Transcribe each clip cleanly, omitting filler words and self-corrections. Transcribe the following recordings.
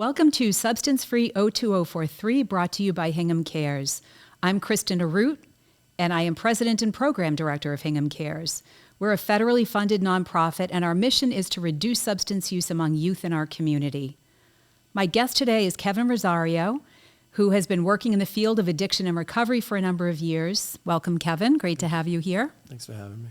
Welcome to Substance Free 02043, brought to you by Hingham Cares. I'm Kristen Arute, and I am President and Program Director of Hingham Cares. We're a federally funded nonprofit, and our mission is to reduce substance use among youth in our community. My guest today is Kevin Rosario, who has been working in the field of addiction and recovery for a number of years. Welcome, Kevin. Great to have you here. Thanks for having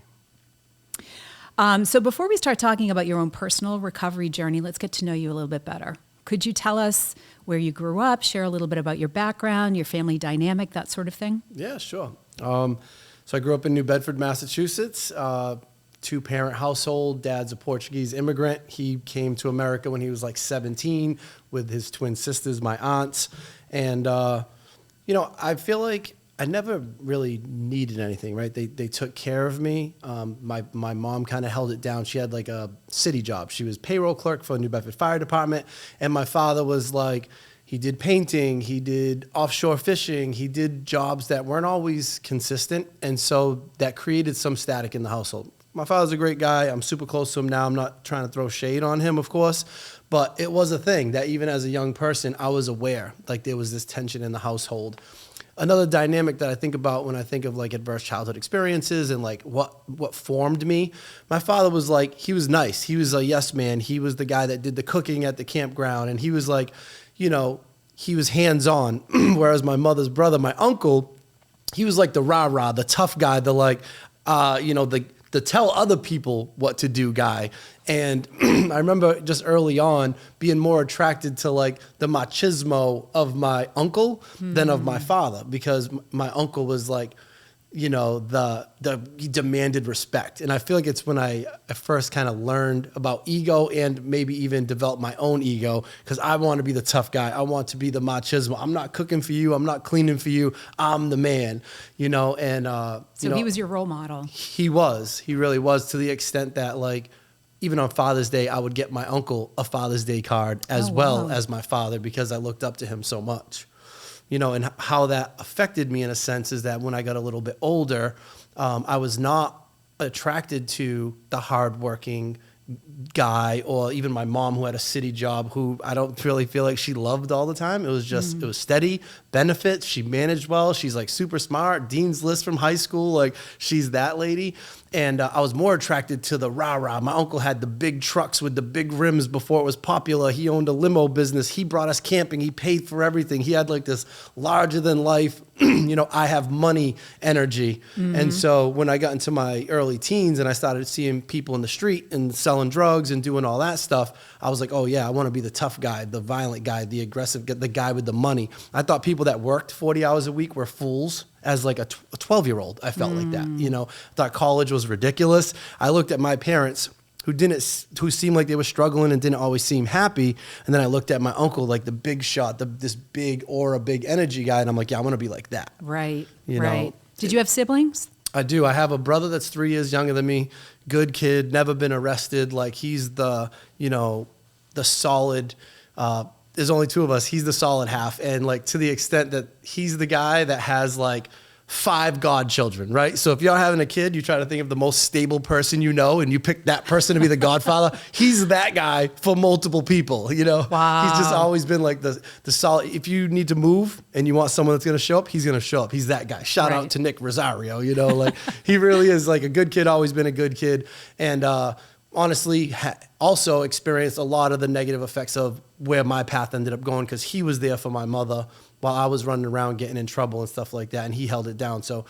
me. So before we start talking about your own personal recovery journey, let's get to know you a little bit better. Could you tell us where you grew up, share a little bit about your background, your family dynamic, that sort of thing? Yeah, sure. So I grew up in New Bedford, Massachusetts, two-parent household. Dad's a Portuguese immigrant. He came to America when he was like 17 with his twin sisters, my aunts. And, I feel like I never really needed anything, right? They took care of me. My mom kind of held it down. She had like a city job. She was payroll clerk for the New Bedford Fire Department. And my father was like, he did painting, he did offshore fishing, he did jobs that weren't always consistent. And so that created some static in the household. My father's a great guy. I'm super close to him now. I'm not trying to throw shade on him, of course. But it was a thing that even as a young person, I was aware, like there was this tension in the household. Another dynamic that I think about when I think of like adverse childhood experiences and like what formed me, my father was like, he was nice. He was a yes man. He was the guy that did the cooking at the campground. And he was like, he was hands-on. Whereas my mother's brother, my uncle, he was like the rah-rah, the tough guy, the like, the tell other people what to do guy. And I remember just early on being more attracted to like the machismo of my uncle than of my father, because my uncle was like, he demanded respect. And I feel like it's when I first kind of learned about ego and maybe even developed my own ego, because I want to be the tough guy. I want to be the machismo. I'm not cooking for you. I'm not cleaning for you. I'm the man, and So he was your role model. He was. He really was, to the extent that like even on Father's Day, I would get my uncle a Father's Day card as well as my father, because I looked up to him so much. And how that affected me in a sense is that when I got a little bit older, I was not attracted to the hardworking guy, or even my mom who had a city job, who I don't really feel like she loved all the time. It was just, it was steady, benefits. She managed well. She's like super smart, Dean's List from high school. Like she's that lady. And I was more attracted to the rah-rah. My uncle had the big trucks with the big rims before it was popular. He owned a limo business. He brought us camping. He paid for everything. He had like this larger than life, I have money energy. And so when I got into my early teens and I started seeing people in the street and selling drugs and doing all that stuff, I was like, oh yeah, I want to be the tough guy, the violent guy, the aggressive, the guy with the money. I thought people that worked 40 hours a week were fools. As like a 12-year-old, I felt like that. I thought college was ridiculous. I looked at my parents who seemed like they were struggling and didn't always seem happy. And then I looked at my uncle, like the big shot, this big aura, big energy guy. And I'm like, yeah, I want to be like that. Right. Right. Did you have siblings? I do. I have a brother that's 3 years younger than me. Good kid, never been arrested. Like he's the solid, there's only two of us. He's the solid half. And like to the extent that he's the guy that has like 5 godchildren, right? So if you're having a kid, you try to think of the most stable person and you pick that person to be the godfather. He's that guy for multiple people, Wow. He's just always been like the solid. If you need to move and you want someone that's going to show up, he's going to show up. He's that guy. Shout out to Nick Rosario, like he really is like a good kid, always been a good kid. And, honestly, also experienced a lot of the negative effects of where my path ended up going, because he was there for my mother while I was running around getting in trouble and stuff like that, and he held it down. So,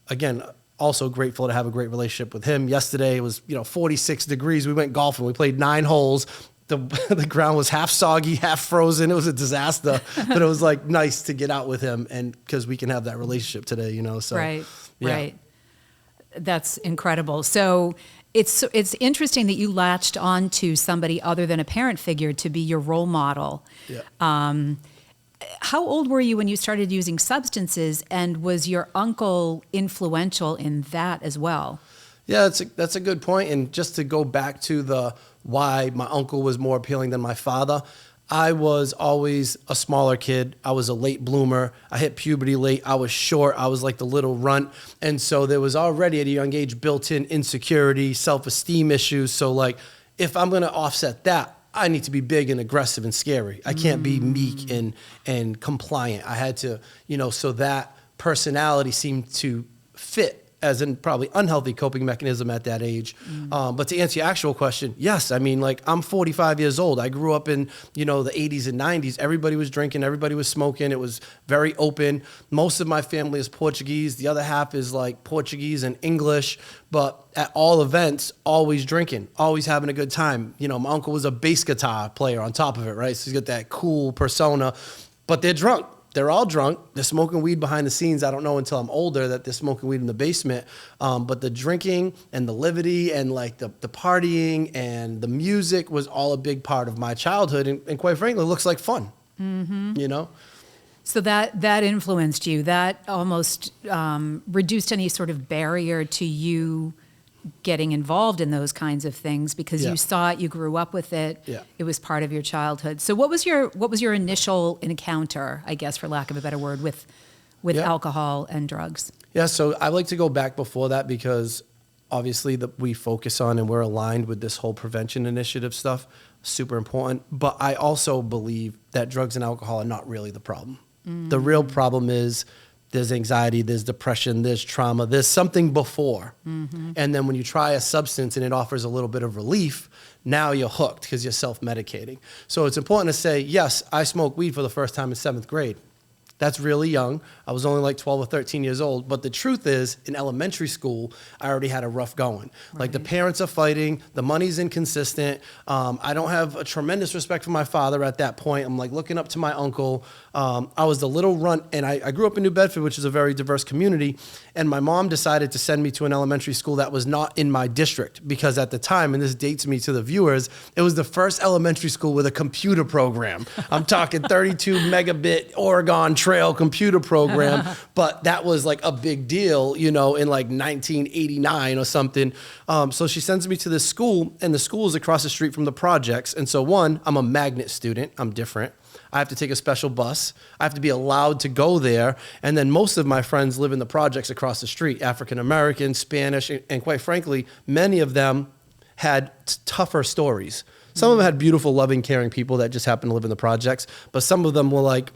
again, also grateful to have a great relationship with him. Yesterday it was 46 degrees. We went golfing. We played 9 holes. The ground was half soggy, half frozen. It was a disaster, but it was like nice to get out with him, and because we can have that relationship today, So Right. That's incredible. So it's interesting that you latched on to somebody other than a parent figure to be your role model. Yeah. How old were you when you started using substances, and was your uncle influential in that as well? Yeah, that's a good point. And just to go back to the why my uncle was more appealing than my father, I was always a smaller kid. I was a late bloomer. I hit puberty late. I was short. I was like the little runt. And so there was already at a young age built-in insecurity, self-esteem issues. So like if I'm going to offset that, I need to be big and aggressive and scary. I can't be meek and compliant. I had to, so that personality seemed to fit as a probably unhealthy coping mechanism at that age. But to answer your actual question, yes, I mean, like, I'm 45 years old. I grew up in, the 80s and 90s. Everybody was drinking, everybody was smoking. It was very open. Most of my family is Portuguese. The other half is like Portuguese and English. But at all events, always drinking, always having a good time. My uncle was a bass guitar player on top of it, right? So he's got that cool persona, but they're drunk. They're all drunk. They're smoking weed behind the scenes. I don't know until I'm older that they're smoking weed in the basement. But the drinking and the levity and like the partying and the music was all a big part of my childhood. And quite frankly, it looks like fun, So that influenced you. That almost reduced any sort of barrier to you getting involved in those kinds of things because you saw it, you grew up with it. Yeah. It was part of your childhood. So what was your initial encounter, I guess, for lack of a better word, with alcohol and drugs? Yeah, so I like to go back before that because obviously we focus on and we're aligned with this whole prevention initiative stuff, super important. But I also believe that drugs and alcohol are not really the problem. The real problem is there's anxiety, there's depression, there's trauma, there's something before. And then when you try a substance and it offers a little bit of relief, now you're hooked because you're self-medicating. So it's important to say, yes, I smoked weed for the first time in 7th grade. That's really young. I was only like 12 or 13 years old. But the truth is, in elementary school, I already had a rough going. Right. Like the parents are fighting, the money's inconsistent. I don't have a tremendous respect for my father at that point. I'm like looking up to my uncle. I was the little runt, and I grew up in New Bedford, which is a very diverse community. And my mom decided to send me to an elementary school that was not in my district because at the time, and this dates me to the viewers, it was the first elementary school with a computer program. I'm talking 32 megabit Oregon Trail computer program, but that was like a big deal, in like 1989 or something. So she sends me to this school, and the school is across the street from the projects. And so one, I'm a magnet student. I'm different. I have to take a special bus. I have to be allowed to go there. And then most of my friends live in the projects across the street, African-American, Spanish, and quite frankly, many of them had tougher stories. Some of them had beautiful, loving, caring people that just happened to live in the projects. But some of them were like,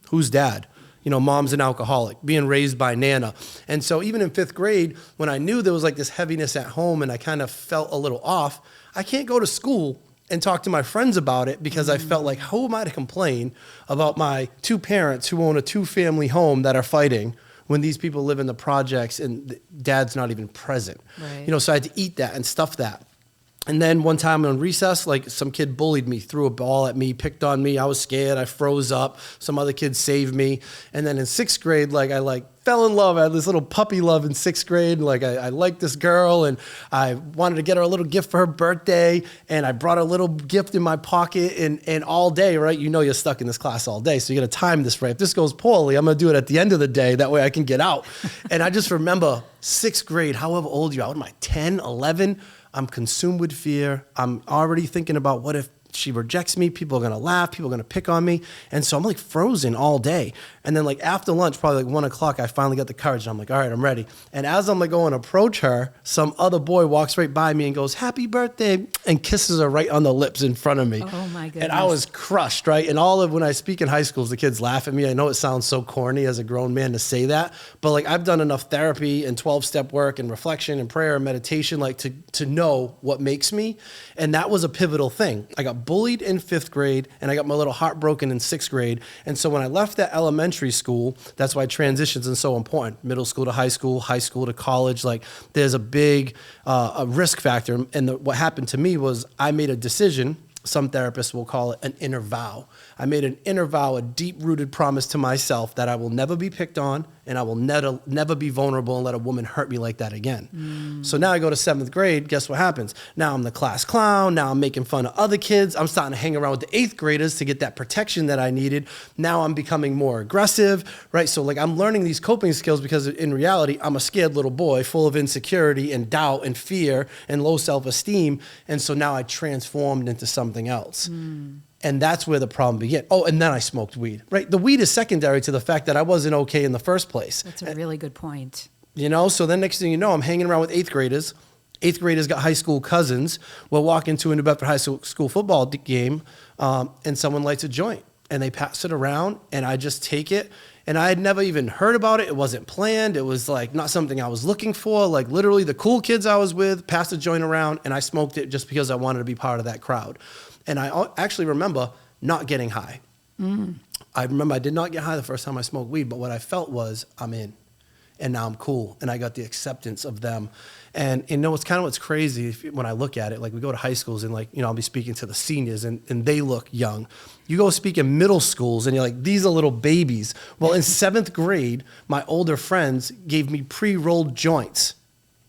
who's dad? Mom's an alcoholic, being raised by Nana. And so even in 5th grade, when I knew there was like this heaviness at home and I kind of felt a little off, I can't go to school and talk to my friends about it because I felt like, who am I to complain about my 2 parents who own a 2-family home that are fighting when these people live in the projects and dad's not even present? Right. So I had to eat that and stuff that. And then one time on recess, like some kid bullied me, threw a ball at me, picked on me. I was scared. I froze up. Some other kids saved me. And then in 6th grade, I fell in love. I had this little puppy love in 6th grade. I liked this girl and I wanted to get her a little gift for her birthday. And I brought a little gift in my pocket and all day, right? You're stuck in this class all day. So you got to time this right. If this goes poorly, I'm going to do it at the end of the day. That way I can get out. And I just remember 6th grade, however old you are, what am I, 10, 11? I'm consumed with fear. I'm already thinking about what if she rejects me, people are going to laugh, people are going to pick on me. And so I'm like frozen all day. And then after lunch, probably 1 o'clock, I finally got the courage. And I'm like, all right, I'm ready. And as I'm going to approach her, some other boy walks right by me and goes, happy birthday, and kisses her right on the lips in front of me. Oh my goodness. And I was crushed, right? And when I speak in high schools, the kids laugh at me. I know it sounds so corny as a grown man to say that, but I've done enough therapy and 12-step work and reflection and prayer and meditation, to know what makes me. And that was a pivotal thing. I got bullied in 5th grade and I got my little heart broken in 6th grade. And so when I left that elementary school, that's why transitions are so important. Middle school to high school to college, there's a big a risk factor. And what happened to me was I made a decision. Some therapists will call it an inner vow. I made an inner vow, a deep-rooted promise to myself that I will never be picked on and I will never be vulnerable and let a woman hurt me like that again. So now I go to 7th grade, guess what happens? Now I'm the class clown, now I'm making fun of other kids, I'm starting to hang around with the 8th graders to get that protection that I needed. Now I'm becoming more aggressive, right? So I'm learning these coping skills because in reality, I'm a scared little boy full of insecurity and doubt and fear and low self-esteem. And so now I transformed into something else. And that's where the problem began. Oh, and then I smoked weed, right? The weed is secondary to the fact that I wasn't okay in the first place. That's a really good point. So then next thing you know, I'm hanging around with 8th graders 8th graders got high school cousins. We'll walk into a New Bedford high school football game, and someone lights a joint, and they pass it around, and I just take it. And I had never even heard about it. It wasn't planned. It was like not something I was looking for. Like literally the cool kids I was with passed a joint around, and I smoked it just because I wanted to be part of that crowd. And I actually remember not getting high. I remember I did not get high the first time I smoked weed, but what I felt was I'm in, and now I'm cool, and I got the acceptance of them. And you know, it's kind of what's crazy when I look at it. Like we go to high schools, and like, you know, I'll be speaking to the seniors, and they look young. You go speak in middle schools, and you're like, these are little babies. Well, in 7th grade, my older friends gave me pre-rolled joints.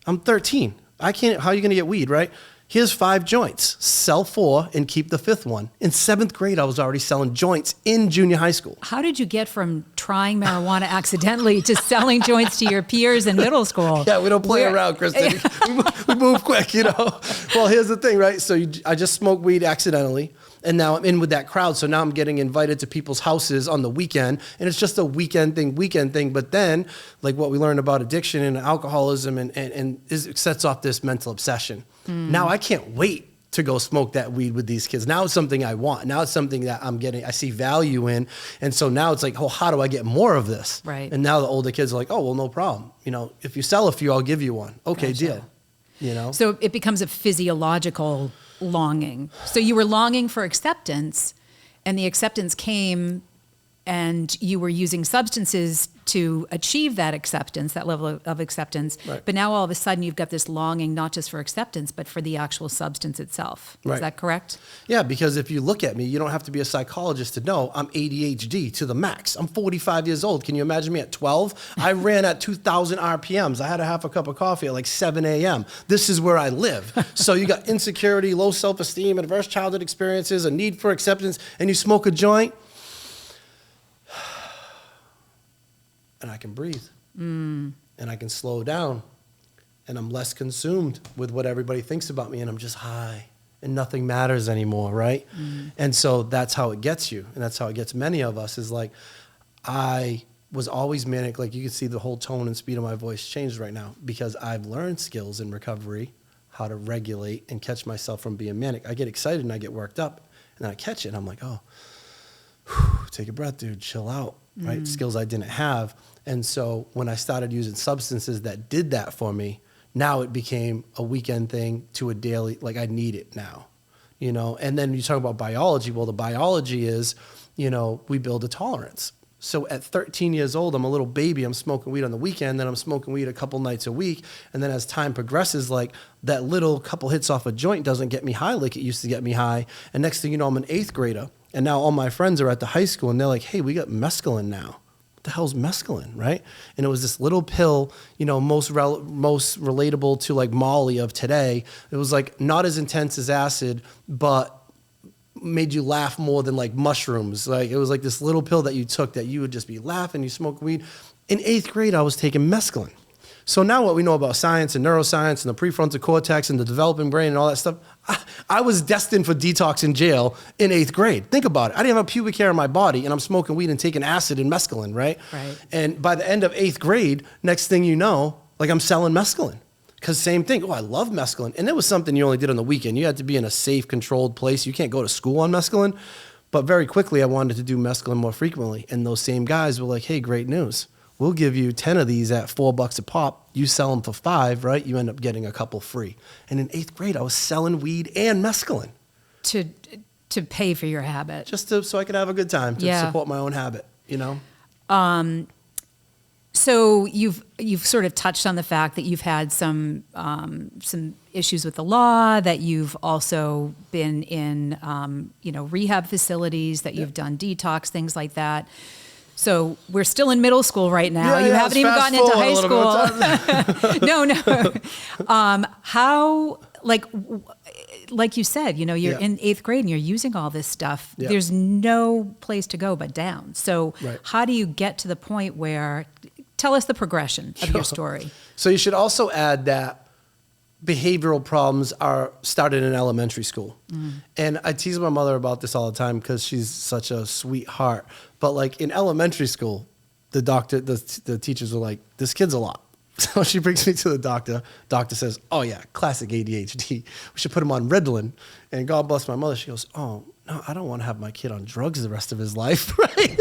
I'm 13. I can't. How are you going to get weed, right? Here's 5 joints. Sell 4 and keep the 5th one. In 7th grade, I was already selling joints in junior high school. How did you get from trying marijuana accidentally to selling joints to your peers in middle school? Yeah, we don't play around, Kristen. We move quick, you know. Well, here's the thing, right? So I just smoked weed accidentally, and now I'm in with that crowd. So now I'm getting invited to people's houses on the weekend, and it's just a weekend thing. But then, like what we learned about addiction and alcoholism, and it sets off this mental obsession. Now I can't wait to go smoke that weed with these kids. Now it's something I want. Now it's something that I see value in. And so now it's like, oh, how do I get more of this? Right. And now the older kids are like, oh, well, no problem. You know, if you sell a few, I'll give you one. Okay, Gotcha. deal. You know? So it becomes a physiological longing. So you were longing for acceptance, and the acceptance came, and you were using substances to achieve that acceptance, that level of acceptance. Right. But now all of a sudden you've got this longing, not just for acceptance, but for the actual substance itself. Right. Is that correct? Yeah, because if you look at me, you don't have to be a psychologist to know I'm ADHD to the max. I'm 45 years old. Can you imagine me at 12? I ran at 2,000 RPMs. I had a half a cup of coffee at like 7 a.m. This is where I live. So you got insecurity, low self-esteem, adverse childhood experiences, a need for acceptance, and you smoke a joint, and I can breathe, and I can slow down, and I'm less consumed with what everybody thinks about me, and I'm just high, and nothing matters anymore, right? And so that's how it gets you, and that's how it gets many of us, is like, I was always manic. Like you can see the whole tone and speed of my voice changed right now, because I've learned skills in recovery, how to regulate and catch myself from being manic. I get excited and I get worked up, and then I catch it, and I'm like, oh, take a breath, dude, chill out, right? Skills I didn't have. And so when I started using substances that did that for me, now it became a weekend thing to a daily, like I need it now, you know? And then you talk about biology. Well, the biology is, you know, we build a tolerance. So at 13 years old, I'm a little baby. I'm smoking weed on the weekend, then I'm smoking weed a couple nights a week. And then as time progresses, like that little couple hits off a joint doesn't get me high like it used to get me high. And next thing you know, I'm an 8th grader. And now all my friends are at the high school, and they're like, hey, we got mescaline now. What the hell's mescaline, right? And it was this little pill, you know, most relatable to like Molly of today. It was like not as intense as acid, but made you laugh more than like mushrooms. Like it was like this little pill that you took that you would just be laughing, you smoke weed. In 8th grade, I was taking mescaline. So now what we know about science and neuroscience and the prefrontal cortex and the developing brain and all that stuff, I was destined for detox in jail in 8th grade. Think about it. I didn't have a pubic hair in my body, and I'm smoking weed and taking acid and mescaline, right? Right. And by the end of 8th grade, next thing you know, like I'm selling mescaline. Because same thing, oh, I love mescaline. And it was something you only did on the weekend. You had to be in a safe, controlled place. You can't go to school on mescaline. But very quickly, I wanted to do mescaline more frequently. And those same guys were like, hey, great news. We'll give you 10 of these at $4 a pop. You sell them for $5, right? You end up getting a couple free. And in 8th grade, I was selling weed and mescaline. To pay for your habit. Just so I could have a good time, to support my own habit, you know? So you've sort of touched on the fact that you've had some issues with the law, that you've also been in rehab facilities, that you've done detox, things like that. So we're still in middle school right now. You haven't even gotten into high school. No. How, like you said, you know, you're in 8th grade and you're using all this stuff. Yeah. There's no place to go but down. So Right. how do you get to the point where, tell us the progression of your story. So you should also add that behavioral problems are started in elementary school. And I tease my mother about this all the time because she's such a sweetheart. But like in elementary school, the teachers were like, this kid's a lot. So she brings me to the doctor. Doctor says, oh, yeah, classic ADHD. We should put him on Ritalin. And God bless my mother. She goes, oh, no, I don't want to have my kid on drugs the rest of his life, right?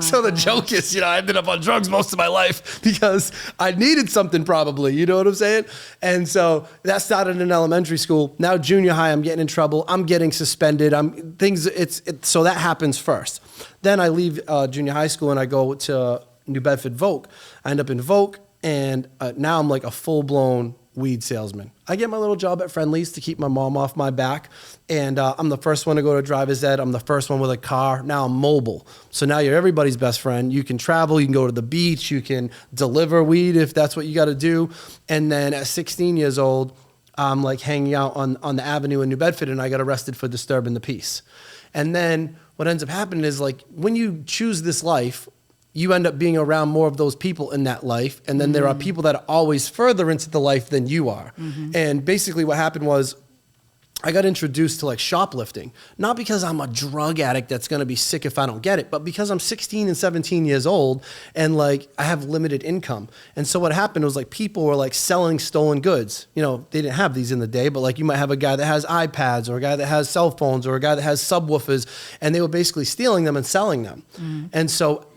So the joke is, I ended up on drugs most of my life because I needed something probably, you know what I'm saying? And so that started in elementary school. Now junior high, I'm getting in trouble. I'm getting suspended. So that happens first. Then I leave junior high school and I go to New Bedford Voc. I end up in Voc. And now I'm like a full-blown weed salesman. I get my little job at Friendly's to keep my mom off my back. And I'm the first one to go to driver's ed. I'm the first one with a car. Now I'm mobile. So now you're everybody's best friend. You can travel. You can go to the beach. You can deliver weed if that's what you got to do. And then at 16 years old, I'm like hanging out on the avenue in New Bedford, and I got arrested for disturbing the peace. And then what ends up happening is, like, when you choose this life, you end up being around more of those people in that life. And then there are people that are always further into the life than you are. And basically what happened was I got introduced to like shoplifting, not because I'm a drug addict that's going to be sick if I don't get it, but because I'm 16 and 17 years old and like I have limited income. And so what happened was like people were like selling stolen goods. They didn't have these in the day, but like you might have a guy that has iPads or a guy that has cell phones or a guy that has subwoofers, and they were basically stealing them and selling them. And so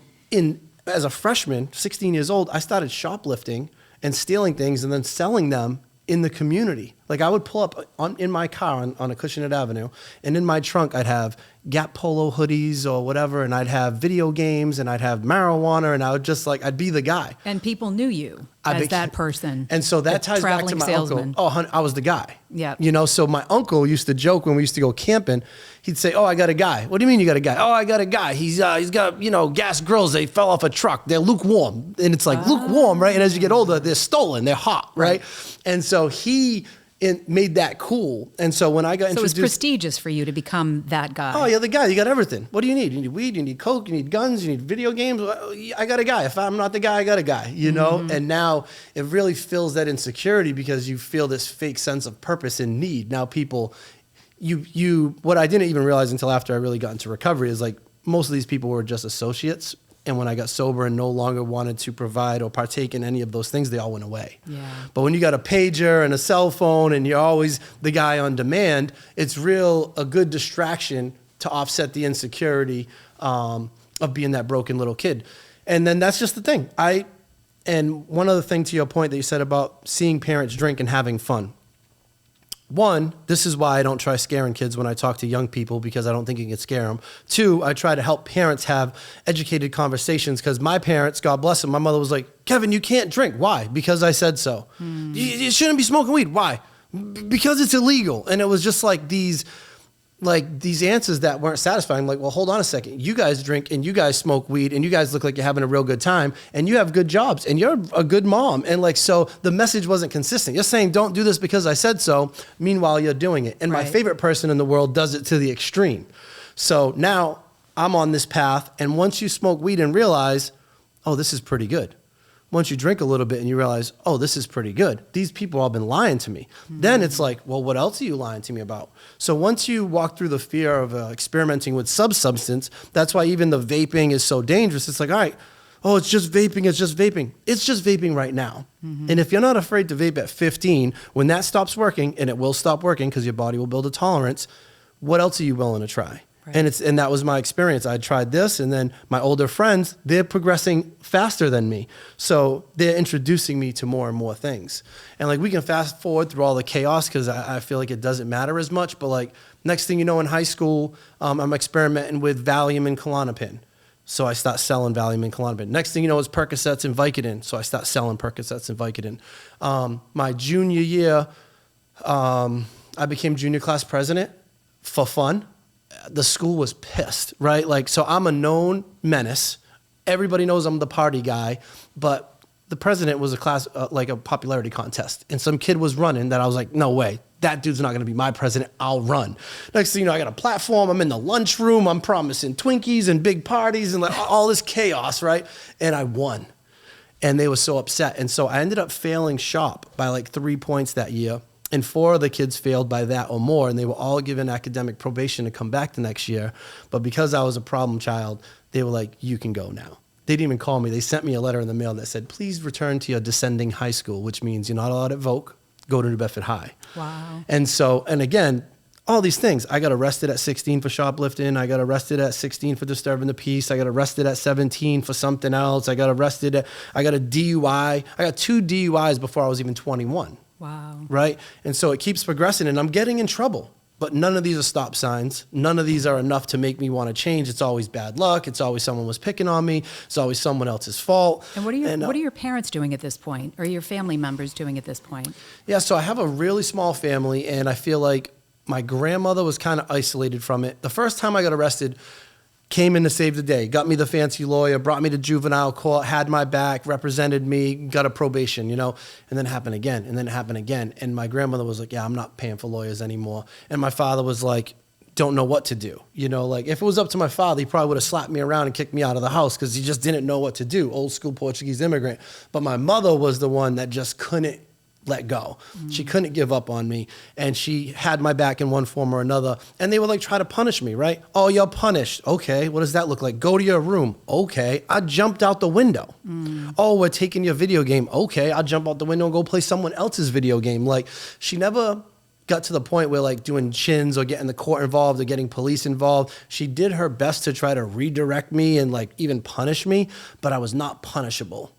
as a freshman, 16 years old, I started shoplifting and stealing things and then selling them in the community. Like I would pull up in my car on Acushnet Avenue, and in my trunk I'd have Gap Polo hoodies or whatever, and I'd have video games, and I'd have marijuana, and I would just like, I'd be the guy. And people knew you as that person. And so that ties back to my salesman. uncle. Oh, honey, I was the guy. Yeah. So my uncle used to joke when we used to go camping. He'd say, oh, I got a guy. What do you mean you got a guy? Oh, I got a guy. He's got, gas grills. They fell off a truck. They're lukewarm. And it's like lukewarm, right? And as you get older, they're stolen. They're hot, right? And so he made that cool. And so when I got introduced... So it was prestigious for you to become that guy. Oh, you're the guy. You got everything. What do you need? You need weed, you need coke, you need guns, you need video games. I got a guy. If I'm not the guy, I got a guy, And now it really fills that insecurity because you feel this fake sense of purpose and need. Now people... What I didn't even realize until after I really got into recovery is like most of these people were just associates. And when I got sober and no longer wanted to provide or partake in any of those things, they all went away. Yeah. But when you got a pager and a cell phone and you're always the guy on demand, it's a good distraction to offset the insecurity of being that broken little kid. And then that's just the thing. And one other thing to your point that you said about seeing parents drink and having fun. One, this is why I don't try scaring kids when I talk to young people, because I don't think you can scare them. Two, I try to help parents have educated conversations, because my parents, God bless them, my mother was like, Kevin, you can't drink. Why? Because I said so. You shouldn't be smoking weed. Why? Because it's illegal. And it was just like these answers that weren't satisfying. Like, well, hold on a second. You guys drink and you guys smoke weed and you guys look like you're having a real good time and you have good jobs and you're a good mom. And like, so the message wasn't consistent. You're saying, don't do this because I said so. Meanwhile, you're doing it. And my favorite person in the world does it to the extreme. So now I'm on this path. And once you smoke weed and realize, oh, this is pretty good. Once you drink a little bit and you realize, oh, this is pretty good. These people have been lying to me. Then it's like, well, what else are you lying to me about? So once you walk through the fear of experimenting with substance, that's why even the vaping is so dangerous. It's like, all right, oh, it's just vaping. It's just vaping. It's just vaping right now. And if you're not afraid to vape at 15, when that stops working, and it will stop working because your body will build a tolerance, what else are you willing to try? Right. And that was my experience. I tried this, and then my older friends, they're progressing faster than me. So they're introducing me to more and more things. And like, we can fast forward through all the chaos because I feel like it doesn't matter as much. But like, next thing you know, in high school, I'm experimenting with Valium and Klonopin. So I start selling Valium and Klonopin. Next thing you know, it's Percocets and Vicodin. So I start selling Percocets and Vicodin. My junior year, I became junior class president for fun. The school was pissed, right? Like, so I'm a known menace. Everybody knows I'm the party guy, but the president was a class, like a popularity contest. And some kid was running that I was like, no way, that dude's not going to be my president. I'll run. Next thing you know, I got a platform. I'm in the lunchroom. I'm promising Twinkies and big parties and like all this chaos, right? And I won. And they were so upset. And so I ended up failing shop by like 3 points that year. And 4 of the kids failed by that or more, and they were all given academic probation to come back the next year. But because I was a problem child, they were like, you can go now. They didn't even call me. They sent me a letter in the mail that said, please return to your descending high school, which means you're not allowed at Voc. Go to New Bedford High. Wow. And again, all these things. I got arrested at 16 for shoplifting. I got arrested at 16 for disturbing the peace. I got arrested at 17 for something else. I got a DUI. I got 2 DUIs before I was even 21. Wow. Right? And so it keeps progressing, and I'm getting in trouble. But none of these are stop signs. None of these are enough to make me want to change. It's always bad luck. It's always someone was picking on me. It's always someone else's fault. And what are your parents doing at this point, or your family members doing at this point? Yeah, so I have a really small family, and I feel like my grandmother was kind of isolated from it. The first time I got arrested, came in to save the day, got me the fancy lawyer, brought me to juvenile court, had my back, represented me, got a probation, and then it happened again, and then it happened again. And my grandmother was like, yeah, I'm not paying for lawyers anymore. And my father was like, don't know what to do. Like if it was up to my father, he probably would have slapped me around and kicked me out of the house because he just didn't know what to do. Old school Portuguese immigrant. But my mother was the one that just couldn't let go. She couldn't give up on me, and she had my back in one form or another. And they would like try to punish me, right? Oh, you're punished. Okay, what does that look like? Go to your room. Okay, I jumped out the window. Oh, we're taking your video game. Okay, I'll jump out the window and go play someone else's video game. Like, she never got to the point where like doing chins or getting the court involved or getting police involved. She did her best to try to redirect me and like even punish me, but I was not punishable.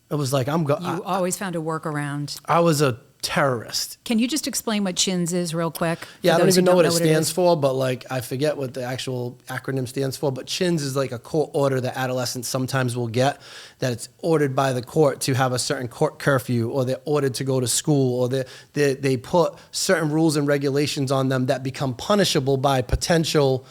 It was like, You always found a workaround. I was a terrorist. Can you just explain what CHINS is real quick? Yeah, I don't even know what it stands for, but like I forget what the actual acronym stands for. But CHINS is like a court order that adolescents sometimes will get, that it's ordered by the court to have a certain court curfew, or they're ordered to go to school, or they put certain rules and regulations on them that become punishable by potential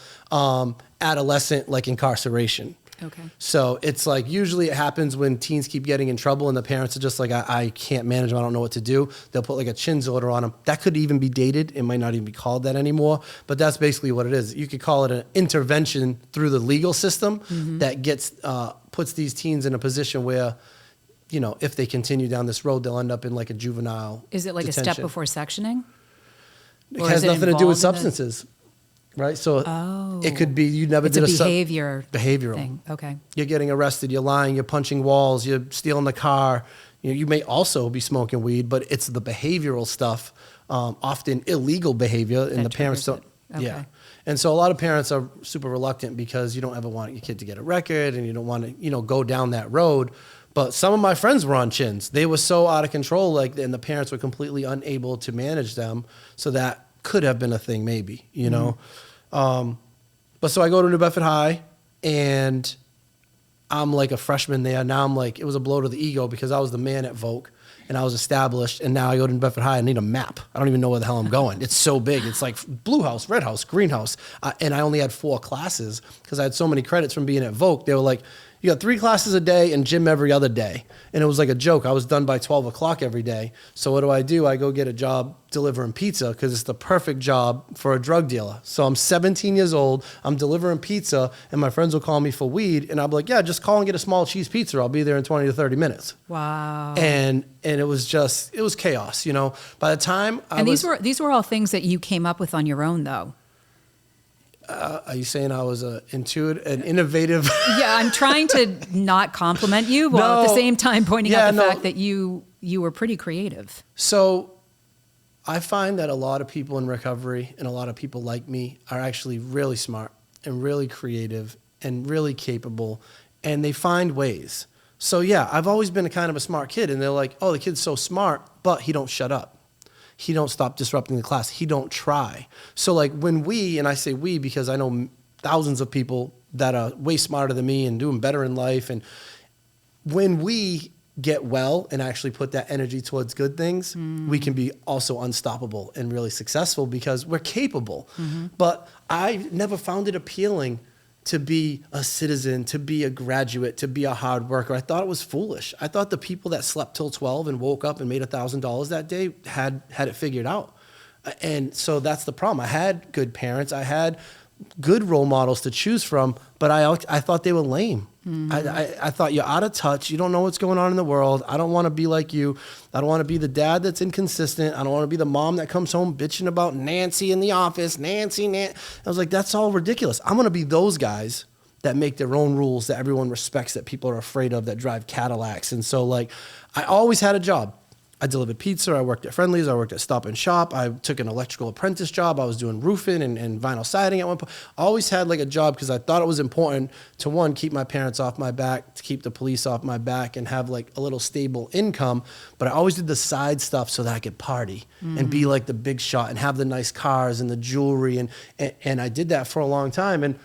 adolescent like incarceration. Okay. So it's like usually it happens when teens keep getting in trouble and the parents are just like, I can't manage them, I don't know what to do. They'll put like a CHINS order on them. That could even be dated. It might not even be called that anymore, but that's basically what it is. You could call it an intervention through the legal system that gets puts these teens in a position where, if they continue down this road, they'll end up in like a juvenile Is it like detention. a step before sectioning? It has nothing to do with substances. Right, so it could be you never did a behavioral thing. Okay, you're getting arrested, you're lying, you're punching walls, you're stealing the car. You may also be smoking weed, but it's the behavioral stuff, often illegal behavior, and the parents don't. Okay. Yeah, and so a lot of parents are super reluctant because you don't ever want your kid to get a record, and you don't want to go down that road. But some of my friends were on CHINS. They were so out of control, and the parents were completely unable to manage them. So that could have been a thing, maybe, But so I go to New Bedford High, and I'm like a freshman there. Now I'm like, it was a blow to the ego because I was the man at Voc, and I was established. And now I go to New Bedford High, I need a map. I don't even know where the hell I'm going. It's so big. It's like blue house, red house, green house. And I only had 4 classes because I had so many credits from being at Voc. They were like, you got 3 classes a day and gym every other day. And it was like a joke. I was done by 12 o'clock every day. So what do? I go get a job delivering pizza because it's the perfect job for a drug dealer. So I'm 17 years old. I'm delivering pizza, and my friends will call me for weed. And I'll be like, yeah, just call and get a small cheese pizza. I'll be there in 20 to 30 minutes. Wow. And it was chaos, By the time these were all things that you came up with on your own, though. Are you saying I was an innovative? Yeah, I'm trying to not compliment you while at the same time pointing out the fact that you were pretty creative. So I find that a lot of people in recovery and a lot of people like me are actually really smart and really creative and really capable, and they find ways. So yeah, I've always been a kind of a smart kid, and they're like, oh, the kid's so smart, but he don't shut up. He don't stop disrupting the class. He don't try. So like when and I say we because I know thousands of people that are way smarter than me and doing better in life. And when we get well and actually put that energy towards good things, we can be also unstoppable and really successful because we're capable. But I never found it appealing to be a citizen, to be a graduate, to be a hard worker. I thought it was foolish. I thought the people that slept till 12 and woke up and made $1,000 that day had it figured out. And so that's the problem. I had good parents. I had good role models to choose from, but I thought they were lame. I thought you're out of touch. You don't know what's going on in the world. I don't want to be like you. I don't want to be the dad that's inconsistent. I don't want to be the mom that comes home bitching about Nancy in the office. Nancy. I was like, that's all ridiculous. I'm going to be those guys that make their own rules that everyone respects, that people are afraid of, that drive Cadillacs. And so like, I always had a job. I delivered pizza. I worked at Friendly's. I worked at Stop and Shop. I took an electrical apprentice job. I was doing roofing and vinyl siding at one point. I always had like a job because I thought it was important to, one, keep my parents off my back, to keep the police off my back, and have like a little stable income. But I always did the side stuff so that I could party and be like the big shot and have the nice cars and the jewelry. And I did that for a long time. And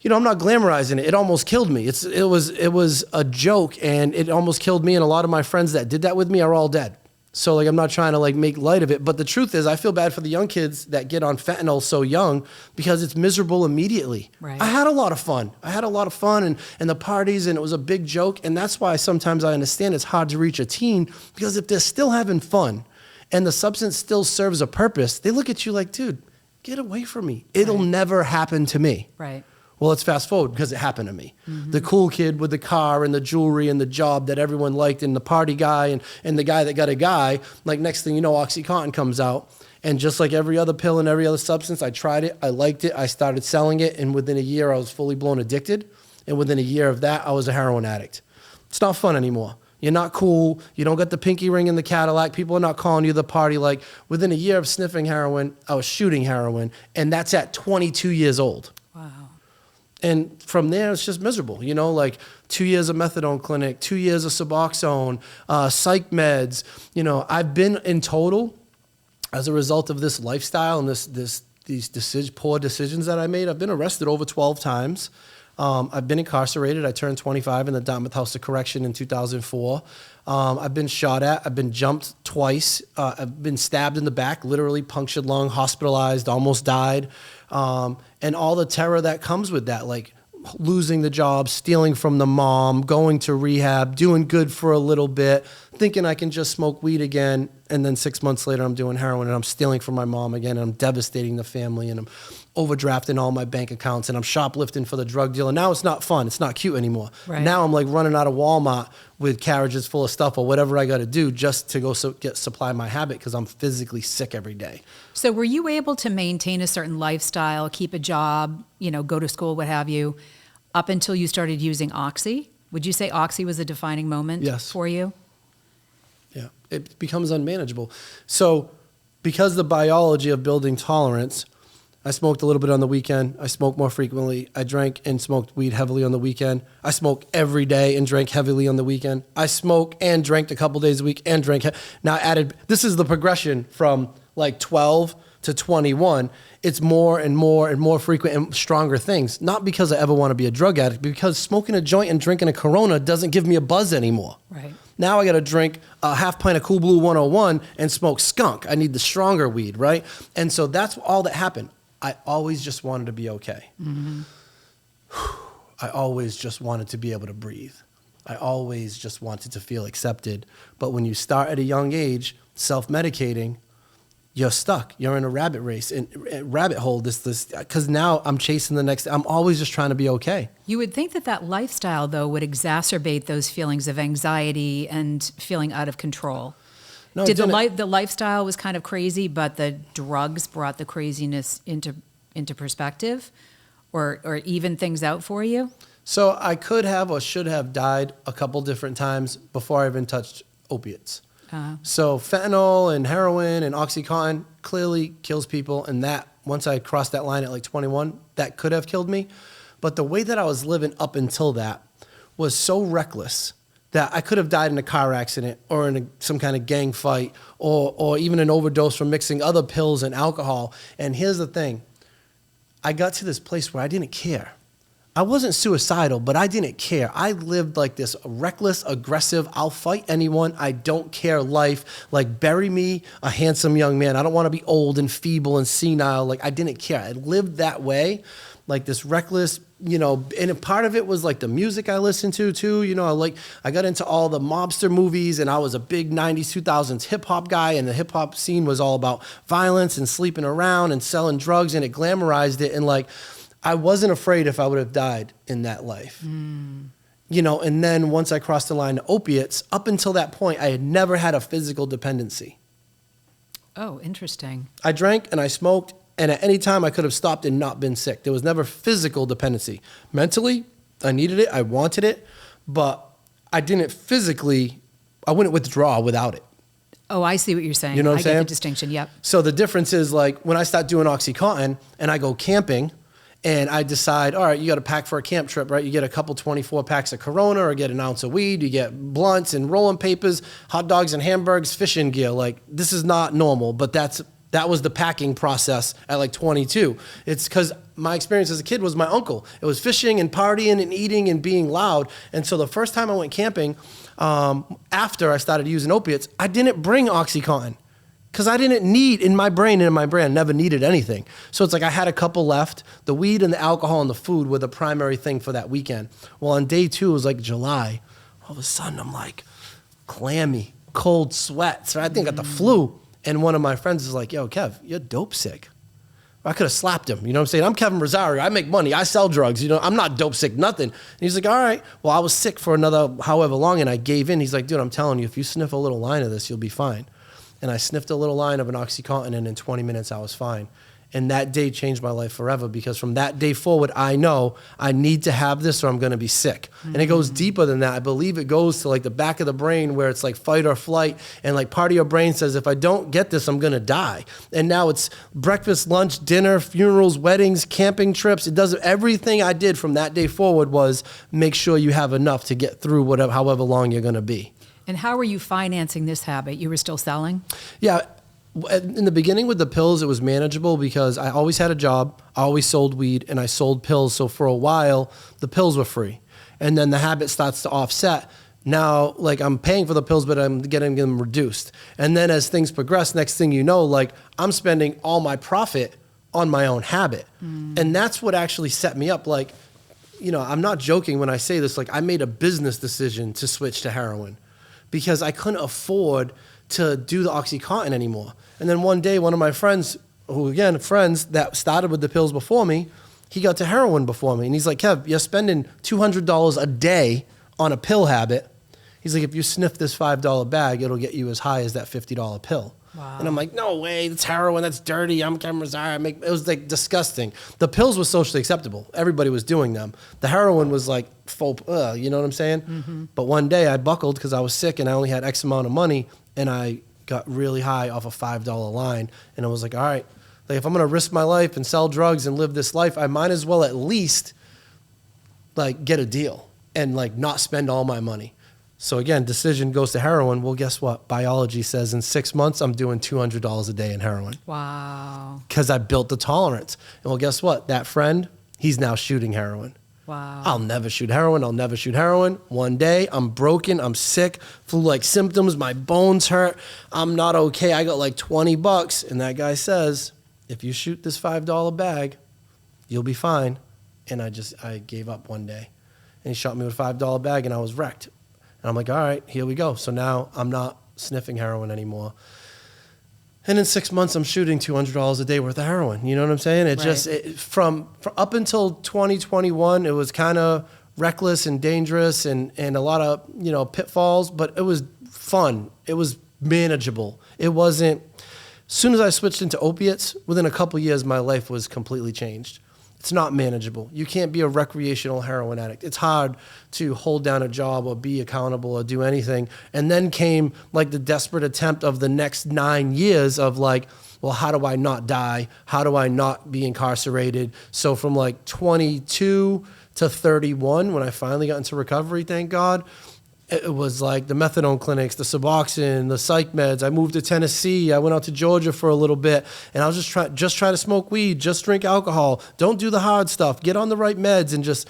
you know, I'm not glamorizing it. It almost killed me. It was a joke, and it almost killed me. And a lot of my friends that did that with me are all dead. So like, I'm not trying to like make light of it, but the truth is I feel bad for the young kids that get on fentanyl so young because it's miserable immediately. Right. I had a lot of fun. And the parties, and it was a big joke. And that's why sometimes I understand it's hard to reach a teen, because if they're still having fun and the substance still serves a purpose, they look at you like, dude, get away from me. It'll never happen to me. Right. Well, let's fast forward, because it happened to me. The cool kid with the car and the jewelry and the job that everyone liked, and the party guy and the guy that got a guy, like next thing you know, OxyContin comes out. And just like every other pill and every other substance, I tried it, I liked it, I started selling it, and within a year I was fully blown addicted. And within a year of that, I was a heroin addict. It's not fun anymore. You're not cool. You don't got the pinky ring in the Cadillac. People are not calling you the party. Like within a year of sniffing heroin, I was shooting heroin, and that's at 22 years old. Wow. And from there, it's just miserable, you know, like 2 years of methadone clinic, 2 years of Suboxone, psych meds. You know, I've been in total, as a result of this lifestyle and these poor decisions that I made, I've been arrested over 12 times. I've been incarcerated. I turned 25 in the Dartmouth House of Correction in 2004. I've been shot at. I've been jumped twice. I've been stabbed in the back, literally punctured lung, hospitalized, almost died. And all the terror that comes with that, like losing the job, stealing from the mom, going to rehab, doing good for a little bit, thinking I can just smoke weed again. And then 6 months later, I'm doing heroin and I'm stealing from my mom again. And I'm devastating the family, and I'm overdrafting all my bank accounts, and I'm shoplifting for the drug dealer. Now it's not fun. It's not cute anymore. Right. Now I'm like running out of Walmart with carriages full of stuff or whatever I got to do just to go supply my habit, because I'm physically sick every day. So were you able to maintain a certain lifestyle, keep a job, you know, go to school, what have you, up until you started using Oxy? Would you say Oxy was a defining moment for you? Yeah, it becomes unmanageable. So because the biology of building tolerance, I smoked a little bit on the weekend. I smoked more frequently. I drank and smoked weed heavily on the weekend. I smoked every day and drank heavily on the weekend. I smoke and drank a couple days a week and drank. Now this is the progression from like 12 to 21. It's more and more and more frequent and stronger things. Not because I ever want to be a drug addict, but because smoking a joint and drinking a Corona doesn't give me a buzz anymore. Right. Now I got to drink a half pint of Cool Blue 101 and smoke skunk. I need the stronger weed, right? And so that's all that happened. I always just wanted to be okay. Mm-hmm. I always just wanted to be able to breathe. I always just wanted to feel accepted. But when you start at a young age self-medicating, you're stuck. You're in a rabbit race, and rabbit hole. Because now I'm chasing the next. I'm always just trying to be okay. You would think that lifestyle, though, would exacerbate those feelings of anxiety and feeling out of control. No, Did the lifestyle was kind of crazy, but the drugs brought the craziness into perspective, or even things out for you? So I could have or should have died a couple different times before I even touched opiates. So fentanyl and heroin and OxyContin clearly kills people, and that once I crossed that line at like 21, that could have killed me. But the way that I was living up until that was so reckless that I could have died in a car accident or in some kind of gang fight or even an overdose from mixing other pills and alcohol. And here's the thing. I got to this place where I didn't care. I wasn't suicidal, but I didn't care. I lived like this reckless, aggressive, I'll fight anyone, I don't care life. Like, bury me a handsome young man. I don't want to be old and feeble and senile. Like, I didn't care. I lived that way, like this reckless, you know, and a part of it was like the music I listened to too. You know, I got into all the mobster movies, and I was a big 90s, 2000s hip hop guy, and the hip hop scene was all about violence and sleeping around and selling drugs, and it glamorized it. And like, I wasn't afraid if I would have died in that life. You know, and then once I crossed the line to opiates, up until that point, I had never had a physical dependency. Oh, interesting. I drank and I smoked And at any time I could have stopped and not been sick. There was never physical dependency. Mentally, I needed it. I wanted it, but I didn't physically, I wouldn't withdraw without it. Oh, I see what you're saying. You know what I'm saying? I get the distinction. Yep. So the difference is like when I start doing OxyContin and I go camping and I decide, all right, you got to pack for a camp trip, right? You get a couple 24 packs of Corona or get an ounce of weed. You get blunts and rolling papers, hot dogs and hamburgers, fishing gear. Like this is not normal, but that was the packing process at like 22. It's because my experience as a kid was my uncle. It was fishing and partying and eating and being loud. And so the first time I went camping, after I started using opiates, I didn't bring OxyContin because I didn't need, in my brain, I never needed anything. So it's like I had a couple left. The weed and the alcohol and the food were the primary thing for that weekend. Well, on day 2, it was like July. All of a sudden, I'm like clammy, cold sweats. I think I got the flu. And one of my friends is like, yo, Kev, you're dope sick. I could have slapped him. You know what I'm saying? I'm Kevin Rosario. I make money. I sell drugs. You know, I'm not dope sick, nothing. And he's like, all right. Well, I was sick for another however long, and I gave in. He's like, dude, I'm telling you, if you sniff a little line of this, you'll be fine. And I sniffed a little line of an OxyContin, and in 20 minutes, I was fine. And that day changed my life forever because from that day forward, I know I need to have this or I'm going to be sick. And it goes deeper than that. I believe it goes to like the back of the brain where it's like fight or flight. And like part of your brain says, if I don't get this, I'm going to die. And now it's breakfast, lunch, dinner, funerals, weddings, camping trips. It does everything I did from that day forward was make sure you have enough to get through whatever, however long you're going to be. And how were you financing this habit? You were still selling? Yeah. In the beginning with the pills, it was manageable because I always had a job, I always sold weed, and I sold pills. So for a while, the pills were free. And then the habit starts to offset. Now, like I'm paying for the pills, but I'm getting them reduced. And then as things progress, next thing you know, like I'm spending all my profit on my own habit. And that's what actually set me up. Like, you know, I'm not joking when I say this, like I made a business decision to switch to heroin because I couldn't afford to do the OxyContin anymore. And then one day, one of my friends, who again, friends that started with the pills before me, he got to heroin before me. And he's like, Kev, you're spending $200 a day on a pill habit. He's like, if you sniff this $5 bag, it'll get you as high as that $50 pill. Wow. And I'm like, no way, that's heroin, that's dirty. I'm Kevin Rosario. It was like disgusting. The pills were socially acceptable. Everybody was doing them. The heroin was like faux, you know what I'm saying? But one day I buckled because I was sick and I only had X amount of money. And I got really high off a $5 line. And I was like, all right, like if I'm going to risk my life and sell drugs and live this life, I might as well at least like get a deal and like not spend all my money. So again, decision goes to heroin. Well, guess what? Biology says in 6 months, I'm doing $200 a day in heroin. Wow. Because I built the tolerance. And well, guess what? That friend, he's now shooting heroin. Wow. I'll never shoot heroin. I'll never shoot heroin. One day, I'm broken. I'm sick. Flu-like symptoms. My bones hurt. I'm not okay. I got like $20. And that guy says, if you shoot this $5 bag, you'll be fine. And I gave up one day. And he shot me with a $5 bag and I was wrecked. And I'm like, all right, here we go. So now I'm not sniffing heroin anymore. And in 6 months, I'm shooting $200 a day worth of heroin. You know what I'm saying? It just, from up until 2021, it was kind of reckless and dangerous and a lot of, you know, pitfalls, but it was fun. It was manageable. It wasn't, as soon as I switched into opiates, within a couple years, my life was completely changed. It's not manageable. You can't be a recreational heroin addict. It's hard to hold down a job or be accountable or do anything. And then came like the desperate attempt of the next 9 years of like, well, how do I not die? How do I not be incarcerated? So from like 22 to 31, when I finally got into recovery, thank God, it was like the methadone clinics, the Suboxone, the psych meds. I moved to Tennessee. I went out to Georgia for a little bit, and I was just try to smoke weed, just drink alcohol, don't do the hard stuff, get on the right meds, and just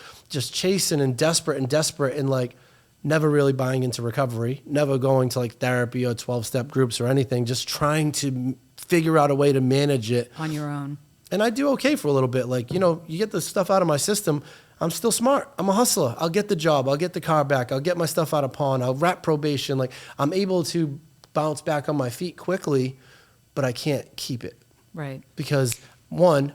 chasing and desperate and like never really buying into recovery, never going to like therapy or 12-step groups or anything, just trying to figure out a way to manage it on your own. And I do okay for a little bit. Like, you know, you get the stuff out of my system. I'm still smart. I'm a hustler. I'll get the job. I'll get the car back. I'll get my stuff out of pawn. I'll wrap probation. Like, I'm able to bounce back on my feet quickly, but I can't keep it. Right. Because one,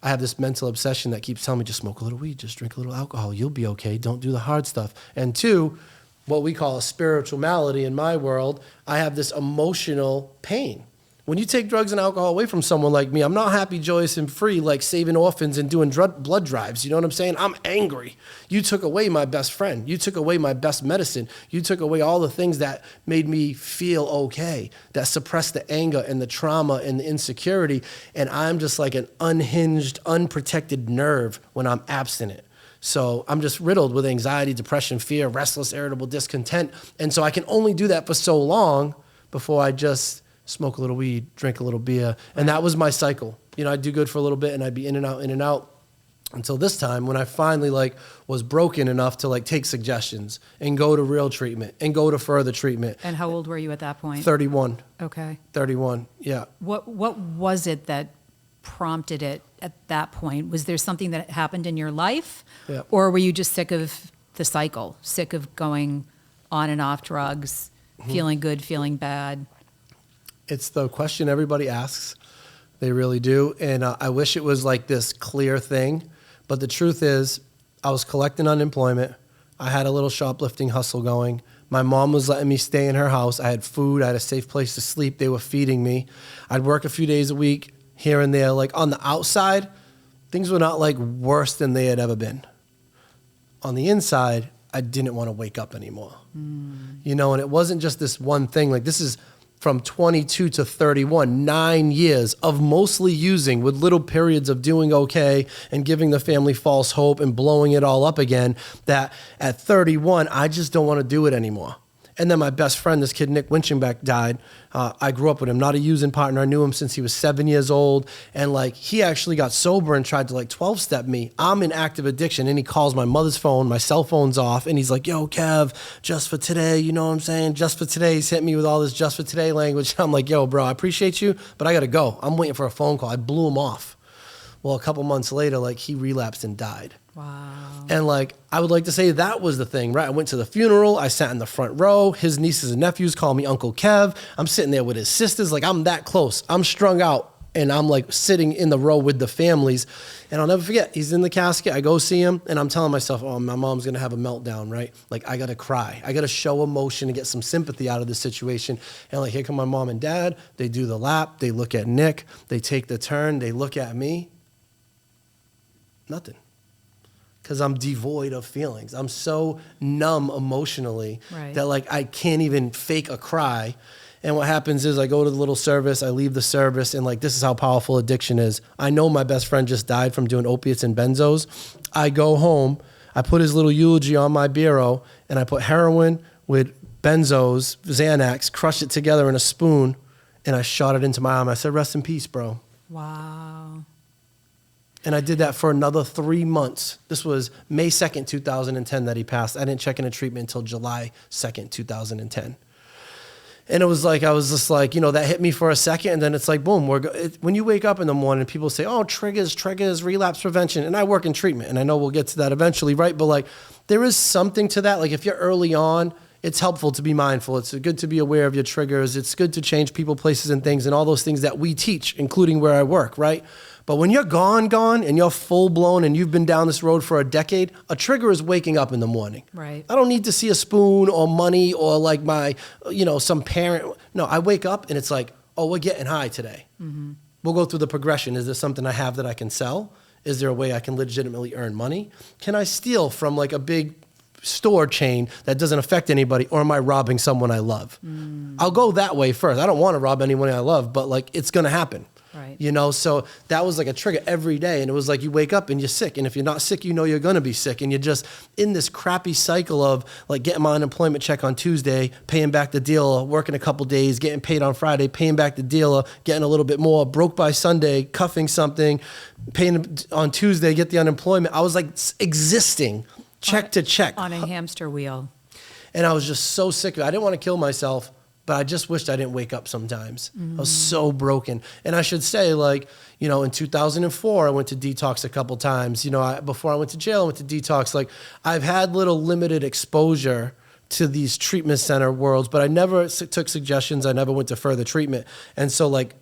I have this mental obsession that keeps telling me, just smoke a little weed, just drink a little alcohol. You'll be okay. Don't do the hard stuff. And two, what we call a spiritual malady in my world, I have this emotional pain When you take drugs and alcohol away from someone like me, I'm not happy, joyous, and free, like saving orphans and doing blood drives. You know what I'm saying? I'm angry. You took away my best friend. You took away my best medicine. You took away all the things that made me feel okay, that suppressed the anger and the trauma and the insecurity. And I'm just like an unhinged, unprotected nerve when I'm abstinent. So I'm just riddled with anxiety, depression, fear, restless, irritable, discontent. And so I can only do that for so long before I just smoke a little weed, drink a little beer. And that was my cycle. You know, I'd do good for a little bit and I'd be in and out until this time when I finally like was broken enough to like take suggestions and go to real treatment and go to further treatment. And how old were you at that point? 31. Okay. 31. Yeah. What was it that prompted it at that point? Was there something that happened in your life? Yeah. Or were you just sick of the cycle, sick of going on and off drugs, feeling good, feeling bad? It's the question everybody asks. They really do. And I wish it was like this clear thing. But the truth is, I was collecting unemployment. I had a little shoplifting hustle going. My mom was letting me stay in her house. I had food. I had a safe place to sleep. They were feeding me. I'd work a few days a week here and there. Like on the outside, things were not like worse than they had ever been. On the inside, I didn't want to wake up anymore. You know, and it wasn't just this one thing. Like this is from 22 to 31, 9 years of mostly using with little periods of doing okay and giving the family false hope and blowing it all up again, that at 31, I just don't want to do it anymore. And then my best friend, this kid, Nick Winchenbeck, died. I grew up with him, not a using partner. I knew him since he was 7 years old. And like, he actually got sober and tried to like 12-step me. I'm in active addiction. And he calls my mother's phone, my cell phone's off. And he's like, yo, Kev, just for today, you know what I'm saying? Just for today. He's hit me with all this just for today language. I'm like, yo, bro, I appreciate you, but I got to go. I'm waiting for a phone call. I blew him off. Well, a couple months later, like he relapsed and died. Wow. And like, I would like to say that was the thing, right? I went to the funeral. I sat in the front row. His nieces and nephews call me Uncle Kev. I'm sitting there with his sisters. Like I'm that close. I'm strung out and I'm like sitting in the row with the families. And I'll never forget, he's in the casket. I go see him and I'm telling myself, oh, my mom's going to have a meltdown, right? Like I got to cry. I got to show emotion and get some sympathy out of the situation. And like, here come my mom and dad. They do the lap. They look at Nick. They take the turn. They look at me. Nothing. Because I'm devoid of feelings. I'm so numb emotionally that like I can't even fake a cry. And what happens is I go to the little service, I leave the service, and like this is how powerful addiction is. I know my best friend just died from doing opiates and benzos. I go home, I put his little eulogy on my bureau, and I put heroin with benzos, Xanax, crushed it together in a spoon, and I shot it into my arm. I said, rest in peace, bro. Wow. And I did that for another 3 months. This was May 2nd, 2010 that he passed. I didn't check into treatment until July 2nd, 2010. And it was like, I was just like, you know, that hit me for a second. And then it's like, boom, when you wake up in the morning, people say, oh, triggers, relapse prevention. And I work in treatment. And I know we'll get to that eventually, right? But like, there is something to that. Like if you're early on, it's helpful to be mindful. It's good to be aware of your triggers. It's good to change people, places, and things, and all those things that we teach, including where I work, right? But when you're gone, and you're full blown and you've been down this road for a decade, a trigger is waking up in the morning. Right. I don't need to see a spoon or money or like my, you know, some parent. No, I wake up and it's like, oh, we're getting high today. Mm-hmm. We'll go through the progression. Is there something I have that I can sell? Is there a way I can legitimately earn money? Can I steal from like a big store chain that doesn't affect anybody, or am I robbing someone I love? I'll go that way first. I don't want to rob anyone I love, but like it's going to happen. Right. You know, so that was like a trigger every day. And it was like you wake up and you're sick. And if you're not sick, you know you're going to be sick. And you're just in this crappy cycle of like getting my unemployment check on Tuesday, paying back the dealer, working a couple days, getting paid on Friday, paying back the dealer, getting a little bit more, broke by Sunday, cuffing something, paying on Tuesday, get the unemployment. I was like existing check to check. On a hamster wheel. And I was just so sick of it. I didn't want to kill myself, but I just wished I didn't wake up sometimes. I was so broken. And I should say, like, you know, in 2004, I went to detox a couple times. You know, before I went to jail, I went to detox. Like, I've had little limited exposure to these treatment center worlds, but I never took suggestions. I never went to further treatment. And so, like,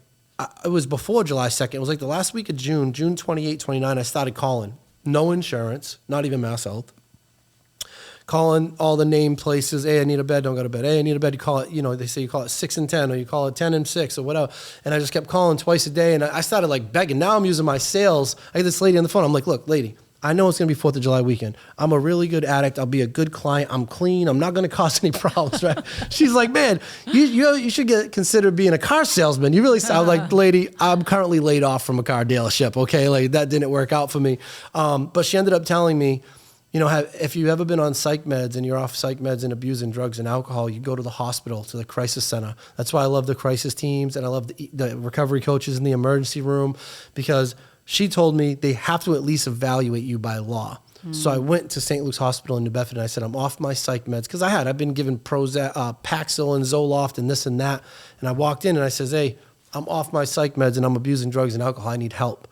it was before July 2nd. It was like the last week of June 28, 29, I started calling. No insurance, not even Mass Health. calling all the name places. Hey, I need a bed, don't go to bed. Hey, I need a bed. You call it, they say you call it 6 and 10, or you call it 10 and 6 or whatever. And I just kept calling twice a day. And I started like begging. Now I'm using my sales. I get this lady on the phone. I'm like, look, lady, I know it's going to be 4th of July weekend. I'm a really good addict. I'll be a good client. I'm clean. I'm not going to cause any problems, right? She's like, man, you should consider being a car salesman. You really sound like, lady, I'm currently laid off from a car dealership, okay? Like, that didn't work out for me. But she ended up telling me, if you've ever been on psych meds and you're off psych meds and abusing drugs and alcohol, you go to the hospital, to the crisis center. That's why I love the crisis teams, and I love the recovery coaches in the emergency room, because she told me they have to at least evaluate you by law. So I went to St. Luke's Hospital in New Bedford, and I said, I'm off my psych meds, because I've been given Prozac, Paxil and Zoloft and this and that. And I walked in and I says, hey, I'm off my psych meds and I'm abusing drugs and alcohol. I need help.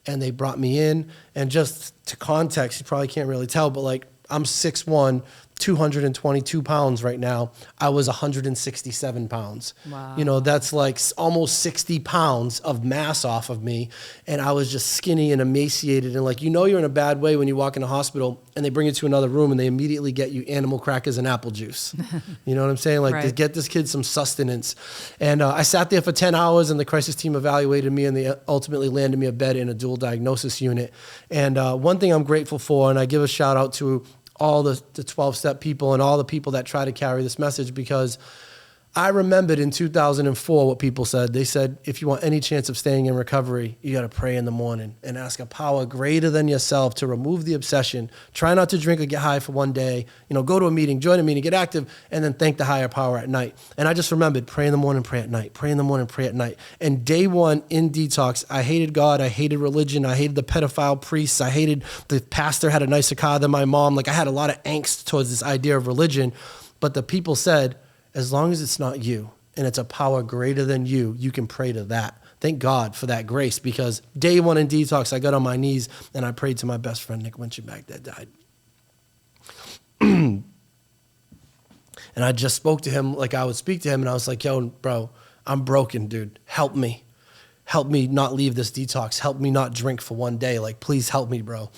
And they brought me in, and just to context, you probably can't really tell, but like, I'm 6'1", 222 pounds right now. I was 167 pounds. Wow. That's like almost 60 pounds of mass off of me. And I was just skinny and emaciated. And like, you're in a bad way when you walk in the hospital and they bring you to another room and they immediately get you animal crackers and apple juice. You know what I'm saying? Like, right. To get this kid some sustenance. And I sat there for 10 hours, and the crisis team evaluated me, and they ultimately landed me a bed in a dual diagnosis unit. And one thing I'm grateful for, and I give a shout out to all the 12-step people and all the people that try to carry this message, because I remembered in 2004 what people said. They said, if you want any chance of staying in recovery, you got to pray in the morning and ask a power greater than yourself to remove the obsession. Try not to drink or get high for one day. Go to a meeting, join a meeting, get active, and then thank the higher power at night. And I just remembered, pray in the morning, pray at night, pray in the morning, pray at night. And day one in detox, I hated God, I hated religion, I hated the pedophile priests, I hated the pastor had a nicer car than my mom. Like, I had a lot of angst towards this idea of religion. But the people said, as long as it's not you and it's a power greater than you, you can pray to that. Thank God for that grace, because day one in detox, I got on my knees and I prayed to my best friend, Nick Winchenbach, that died. And I just spoke to him like I would speak to him, and I was like, yo, bro, I'm broken, dude. Help me. Help me not leave this detox. Help me not drink for one day. Like, please help me, bro.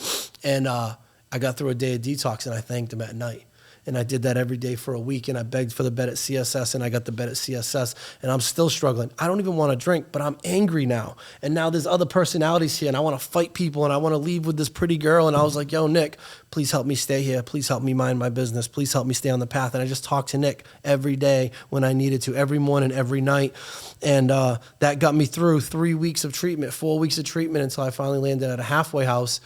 And I got through a day of detox, and I thanked him at night. And I did that every day for a week, and I begged for the bed at CSS, and I got the bed at CSS, and I'm still struggling. I don't even want to drink, but I'm angry now. And now there's other personalities here, and I want to fight people, and I want to leave with this pretty girl. And I was like, yo, Nick, please help me stay here. Please help me mind my business. Please help me stay on the path. And I just talked to Nick every day when I needed to, every morning, every night. And that got me through 3 weeks of treatment, 4 weeks of treatment, until I finally landed at a halfway house.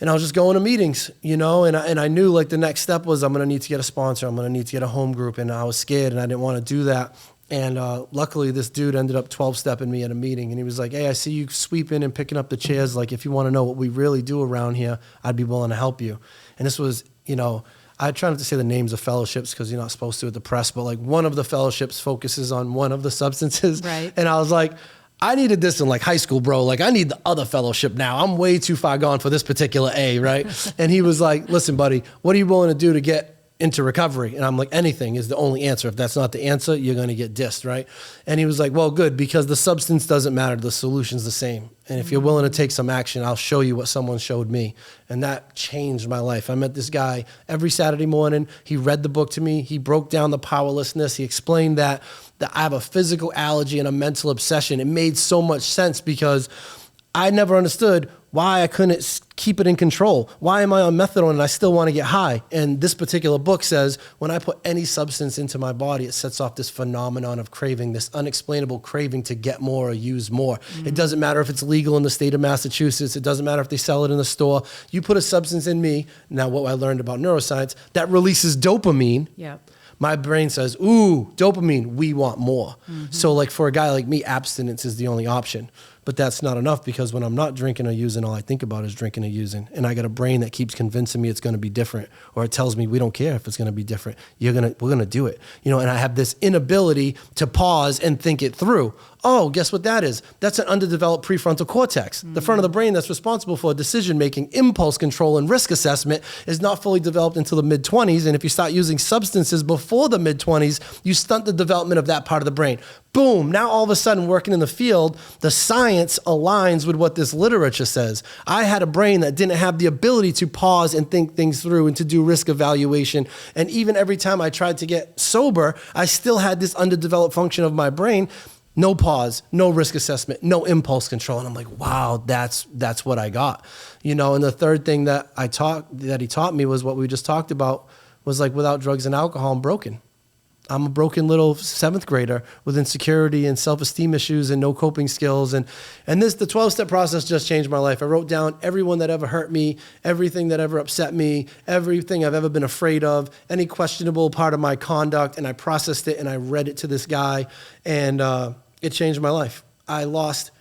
And I was just going to meetings, and I knew like the next step was I'm going to need to get a sponsor. I'm going to need to get a home group. And I was scared, and I didn't want to do that. And luckily, this dude ended up 12-stepping me at a meeting. And he was like, hey, I see you sweeping and picking up the chairs. Like, if you want to know what we really do around here, I'd be willing to help you. And this was, I try not to say the names of fellowships because you're not supposed to at the press. But like, one of the fellowships focuses on one of the substances. Right. And I was like, I needed this in like high school, bro. Like, I need the other fellowship now. I'm way too far gone for this particular A, right? And he was like, listen, buddy, what are you willing to do to get into recovery? And I'm like, anything is the only answer. If that's not the answer, you're going to get dissed, right? And he was like, well, good, because the substance doesn't matter. The solution's the same. And if you're willing to take some action, I'll show you what someone showed me. And that changed my life. I met this guy every Saturday morning. He read the book to me. He broke down the powerlessness. He explained that I have a physical allergy and a mental obsession. It made so much sense because I never understood why I couldn't keep it in control. Why am I on methadone and I still want to get high? And this particular book says, when I put any substance into my body, it sets off this phenomenon of craving, this unexplainable craving to get more or use more. Mm-hmm. It doesn't matter if it's legal in the state of Massachusetts. It doesn't matter if they sell it in the store. You put a substance in me, now what I learned about neuroscience, that releases dopamine. Yep. My brain says, ooh, dopamine, we want more. Mm-hmm. So like for a guy like me, abstinence is the only option. But that's not enough because when I'm not drinking or using, all I think about is drinking or using. And I got a brain that keeps convincing me it's going to be different. Or it tells me we don't care if it's going to be different. We're going to do it. And I have this inability to pause and think it through. Oh, guess what that is? That's an underdeveloped prefrontal cortex. Mm-hmm. The front of the brain that's responsible for decision-making, impulse control, and risk assessment is not fully developed until the mid-20s. And if you start using substances before the mid-20s, you stunt the development of that part of the brain. Boom, now all of a sudden working in the field, the science aligns with what this literature says. I had a brain that didn't have the ability to pause and think things through and to do risk evaluation. And even every time I tried to get sober, I still had this underdeveloped function of my brain. No pause, no risk assessment, no impulse control. And I'm like, wow, that's what I got. And the third thing that he taught me was what we just talked about, was like, without drugs and alcohol, I'm broken. I'm a broken little 7th grader with insecurity and self-esteem issues and no coping skills. And the 12-step process just changed my life. I wrote down everyone that ever hurt me, everything that ever upset me, everything I've ever been afraid of, any questionable part of my conduct, and I processed it and I read it to this guy, and it changed my life. I lost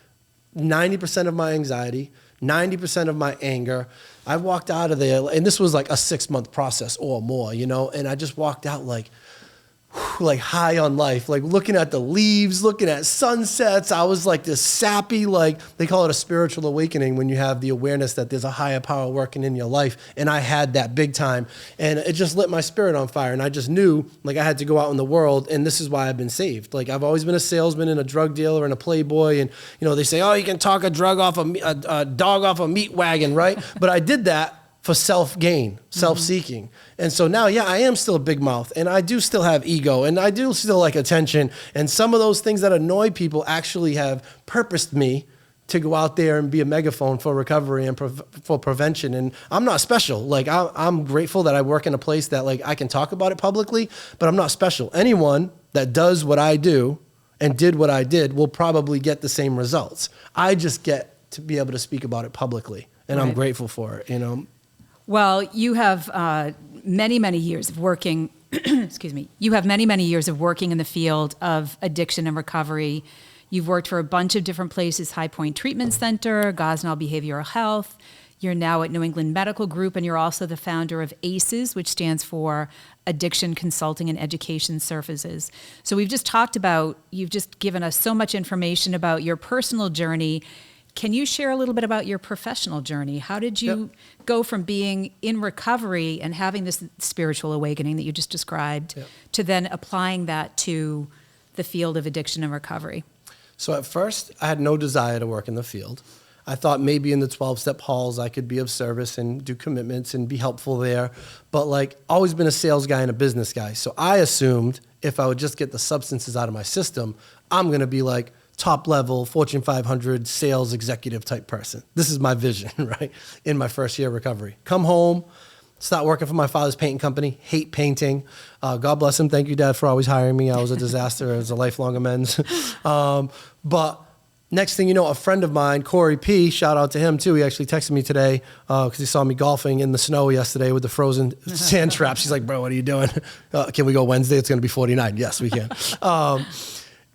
90% of my anxiety, 90% of my anger. I walked out of there, and this was like a 6-month process or more, and I just walked out like high on life, like looking at the leaves, looking at sunsets. I was like this sappy, like they call it a spiritual awakening when you have the awareness that there's a higher power working in your life. And I had that big time, and it just lit my spirit on fire. And I just knew like I had to go out in the world, and this is why I've been saved. Like I've always been a salesman and a drug dealer and a playboy. And, they say, oh, you can talk a dog off a meat wagon, right? But I did that for self-gain, self-seeking. And so now, yeah, I am still a big mouth, and I do still have ego, and I do still like attention. And some of those things that annoy people actually have purposed me to go out there and be a megaphone for recovery and for prevention. And I'm not special. Like I'm grateful that I work in a place that like I can talk about it publicly, but I'm not special. Anyone that does what I do and did what I did will probably get the same results. I just get to be able to speak about it publicly, and I'm grateful for it, Well, you have many, many years of working, excuse me, you have many, many years of working in the field of addiction and recovery. You've worked for a bunch of different places, High Point Treatment Center, Gosnell Behavioral Health. You're now at New England Medical Group, and you're also the founder of ACES, which stands for Addiction Consulting and Education Services. So we've just talked about, you've just given us so much information about your personal journey. Can you share a little bit about your professional journey? How did you go from being in recovery and having this spiritual awakening that you just described to then applying that to the field of addiction and recovery? So at first, I had no desire to work in the field. I thought maybe in the 12-step halls I could be of service and do commitments and be helpful there. But like, always been a sales guy and a business guy. So I assumed if I would just get the substances out of my system, I'm going to be like top level Fortune 500 sales executive type person. This is my vision, right? In my first year of recovery. Come home, start working for my father's painting company, hate painting. God bless him. Thank you, Dad, for always hiring me. I was a disaster. It was a lifelong amends. But next thing you know, a friend of mine, Corey P., shout out to him too. He actually texted me today because he saw me golfing in the snow yesterday with the frozen sand traps. He's like, bro, what are you doing? Can we go Wednesday? It's going to be 49. Yes, we can.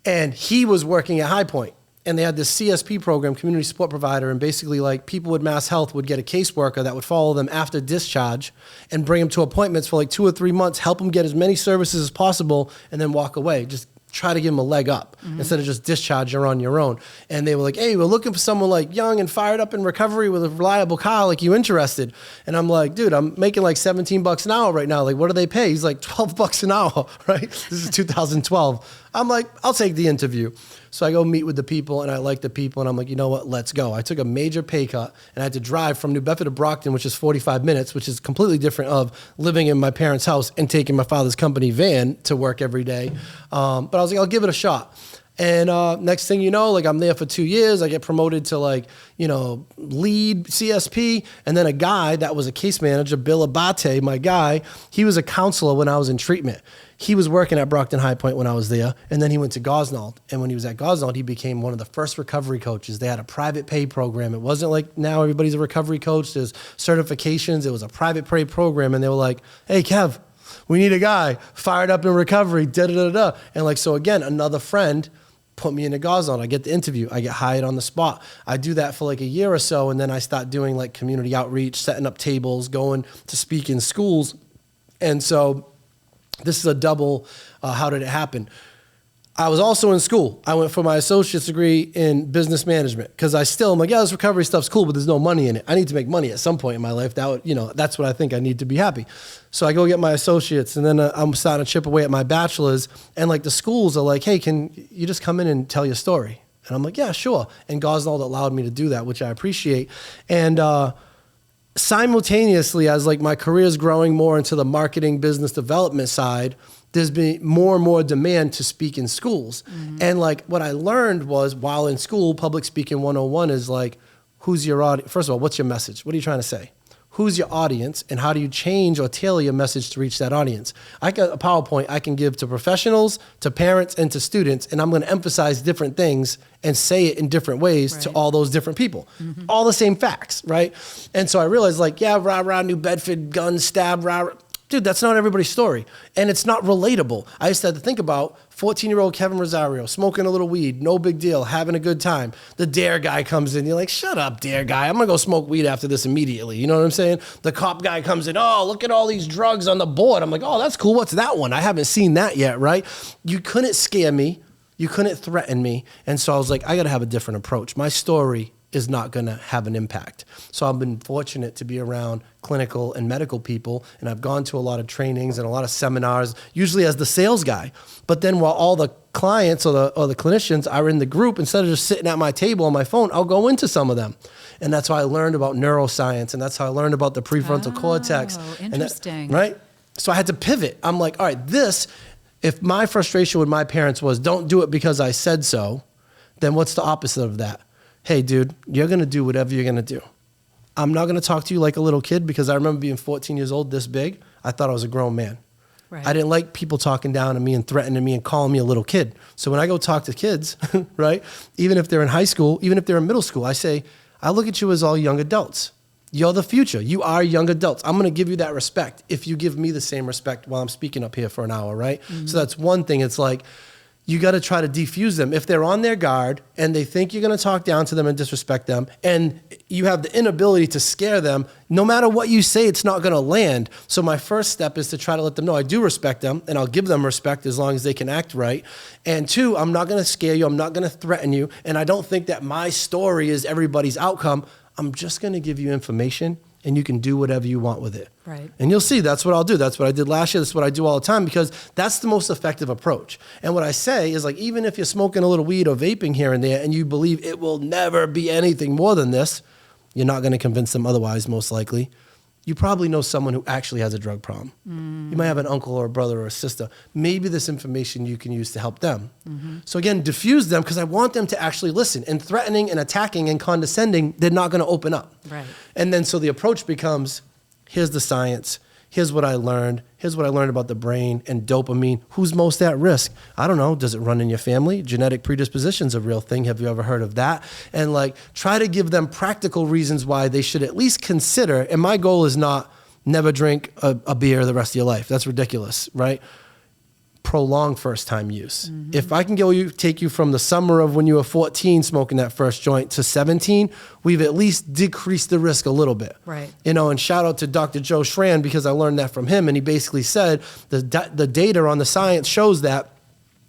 And he was working at High Point, and they had this CSP program, community support provider, and basically like people with Mass Health would get a caseworker that would follow them after discharge and bring them to appointments for like 2 or 3 months, help them get as many services as possible, and then walk away. Just try to give them a leg up instead of just discharge you're on your own. And they were like, hey, we're looking for someone like young and fired up in recovery with a reliable car. Like, you interested? And I'm like, dude, I'm making like $17 an hour right now. Like, what do they pay? He's like, $12 an hour, right? This is 2012. I'm like, I'll take the interview. So I go meet with the people, and I like the people, and I'm like, you know what, let's go. I took a major pay cut, and I had to drive from New Bedford to Brockton, which is 45 minutes, which is completely different of living in my parents' house and taking my father's company van to work every day. But I was like, I'll give it a shot. And next thing you know, like, I'm there for 2 years. I get promoted to like, lead CSP. And then a guy that was a case manager, Bill Abate, my guy, he was a counselor when I was in treatment. He was working at Brockton High Point when I was there, and then he went to Gosnell. And when he was at Gosnell, he became one of the first recovery coaches. They had a private pay program. It wasn't like now everybody's a recovery coach. There's certifications. It was a private pay program. And they were like, hey, Kev, we need a guy fired up in recovery, da-da-da-da. And like, so again, another friend put me into Gosnell. I get the interview. I get hired on the spot. I do that for like a year or so, and then I start doing like community outreach, setting up tables, going to speak in schools. And so this is a double, how did it happen? I was also in school. I went for my associate's degree in business management because I'm like, yeah, this recovery stuff's cool, but there's no money in it. I need to make money at some point in my life. That's what I think I need to be happy. So I go get my associates, and then I'm starting to chip away at my bachelor's, and like the schools are like, hey, can you just come in and tell your story? And I'm like, yeah, sure. And Gosnold allowed me to do that, which I appreciate. And simultaneously, as like my career is growing more into the marketing, business development side, there's been more and more demand to speak in schools. Mm-hmm. And like what I learned was while in school, public speaking 101 is like, who's your audience? First of all, what's your message? What are you trying to say? Who's your audience, and how do you change or tailor your message to reach that audience? I got a PowerPoint I can give to professionals, to parents, and to students, and I'm going to emphasize different things and say it in different ways to all those different people. Mm-hmm. All the same facts, right? And so I realized like, yeah, rah, rah, New Bedford, gun, stab, rah, rah. Dude, that's not everybody's story. And it's not relatable. I used to have to think about 14-year-old Kevin Rosario, smoking a little weed, no big deal, having a good time. The dare guy comes in. You're like, shut up, dare guy. I'm going to go smoke weed after this immediately. You know what I'm saying? The cop guy comes in. Oh, look at all these drugs on the board. I'm like, oh, that's cool. What's that one? I haven't seen that yet, right? You couldn't scare me. You couldn't threaten me. And so I was like, I got to have a different approach. My story is not going to have an impact. So I've been fortunate to be around clinical and medical people, and I've gone to a lot of trainings and a lot of seminars, usually as the sales guy. But then while all the clients or the clinicians are in the group, instead of just sitting at my table on my phone, I'll go into some of them. And that's how I learned about neuroscience, and that's how I learned about the prefrontal cortex. Interesting. Right? So I had to pivot. I'm like, all right, if my frustration with my parents was don't do it because I said so, then what's the opposite of that? Hey, dude, you're going to do whatever you're going to do. I'm not going to talk to you like a little kid because I remember being 14 years old, this big. I thought I was a grown man. Right. I didn't like people talking down to me and threatening me and calling me a little kid. So when I go talk to kids, right, even if they're in high school, even if they're in middle school, I say, I look at you as all young adults. You're the future. You are young adults. I'm going to give you that respect if you give me the same respect while I'm speaking up here for an hour, right? Mm-hmm. So that's one thing. It's like, you got to try to defuse them. If they're on their guard and they think you're going to talk down to them and disrespect them, and you have the inability to scare them, no matter what you say, it's not going to land. So my first step is to try to let them know I do respect them, and I'll give them respect as long as they can act right. And two, I'm not going to scare you. I'm not going to threaten you. And I don't think that my story is everybody's outcome. I'm just going to give you information, and you can do whatever you want with it. Right. And you'll see that's what I'll do. That's what I did last year. That's what I do all the time because that's the most effective approach. And what I say is like, even if you're smoking a little weed or vaping here and there and you believe it will never be anything more than this, you're not going to convince them otherwise, most likely. You probably know someone who actually has a drug problem. Mm. You might have an uncle or a brother or a sister. Maybe this information you can use to help them. Mm-hmm. So again, diffuse them because I want them to actually listen. And threatening and attacking and condescending, they're not going to open up. Right. And then so the approach becomes, here's the science. Here's what I learned. Here's what I learned about the brain and dopamine. Who's most at risk? I don't know. Does it run in your family? Genetic predisposition's a real thing. Have you ever heard of that? And like, try to give them practical reasons why they should at least consider. And my goal is not never drink a beer the rest of your life. That's ridiculous, right? Prolonged first-time use. Mm-hmm. If I can take you from the summer of when you were 14 smoking that first joint to 17, we've at least decreased the risk a little bit. Right. You know, and shout out to Dr. Joe Schran because I learned that from him, and he basically said the data on the science shows that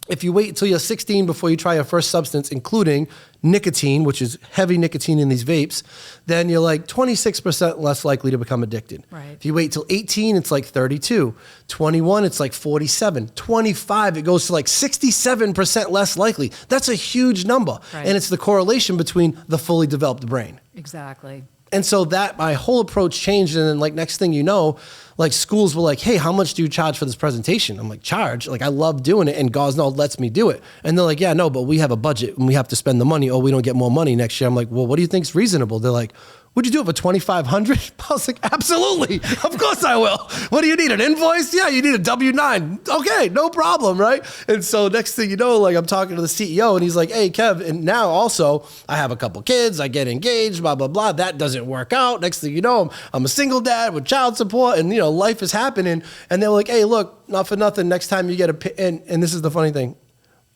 if you wait until you're 16 before you try your first substance, including nicotine, which is heavy nicotine in these vapes, then you're like 26% less likely to become addicted. Right. If you wait till 18, it's like 32. 21, it's like 47. 25, it goes to like 67% less likely. That's a huge number. Right. And it's the correlation between the fully developed brain. Exactly. And so that my whole approach changed. And then like next thing you know, like schools were like, hey, how much do you charge for this presentation? I'm like, charge? Like I love doing it and Gosnold lets me do it. And they're like, yeah, no, but we have a budget and we have to spend the money. Oh, we don't get more money next year. I'm like, well, what do you think is reasonable? They're like, would you do it for $2,500? I was like, absolutely. Of course I will. What do you need, an invoice? Yeah, you need a W-9. Okay, no problem, right? And so next thing you know, like I'm talking to the CEO and he's like, hey, Kev, and now also I have a couple kids, I get engaged, blah, blah, blah. That doesn't work out. Next thing you know, I'm a single dad with child support and, you know, life is happening. And they're like, hey, look, not for nothing. Next time you get and this is the funny thing.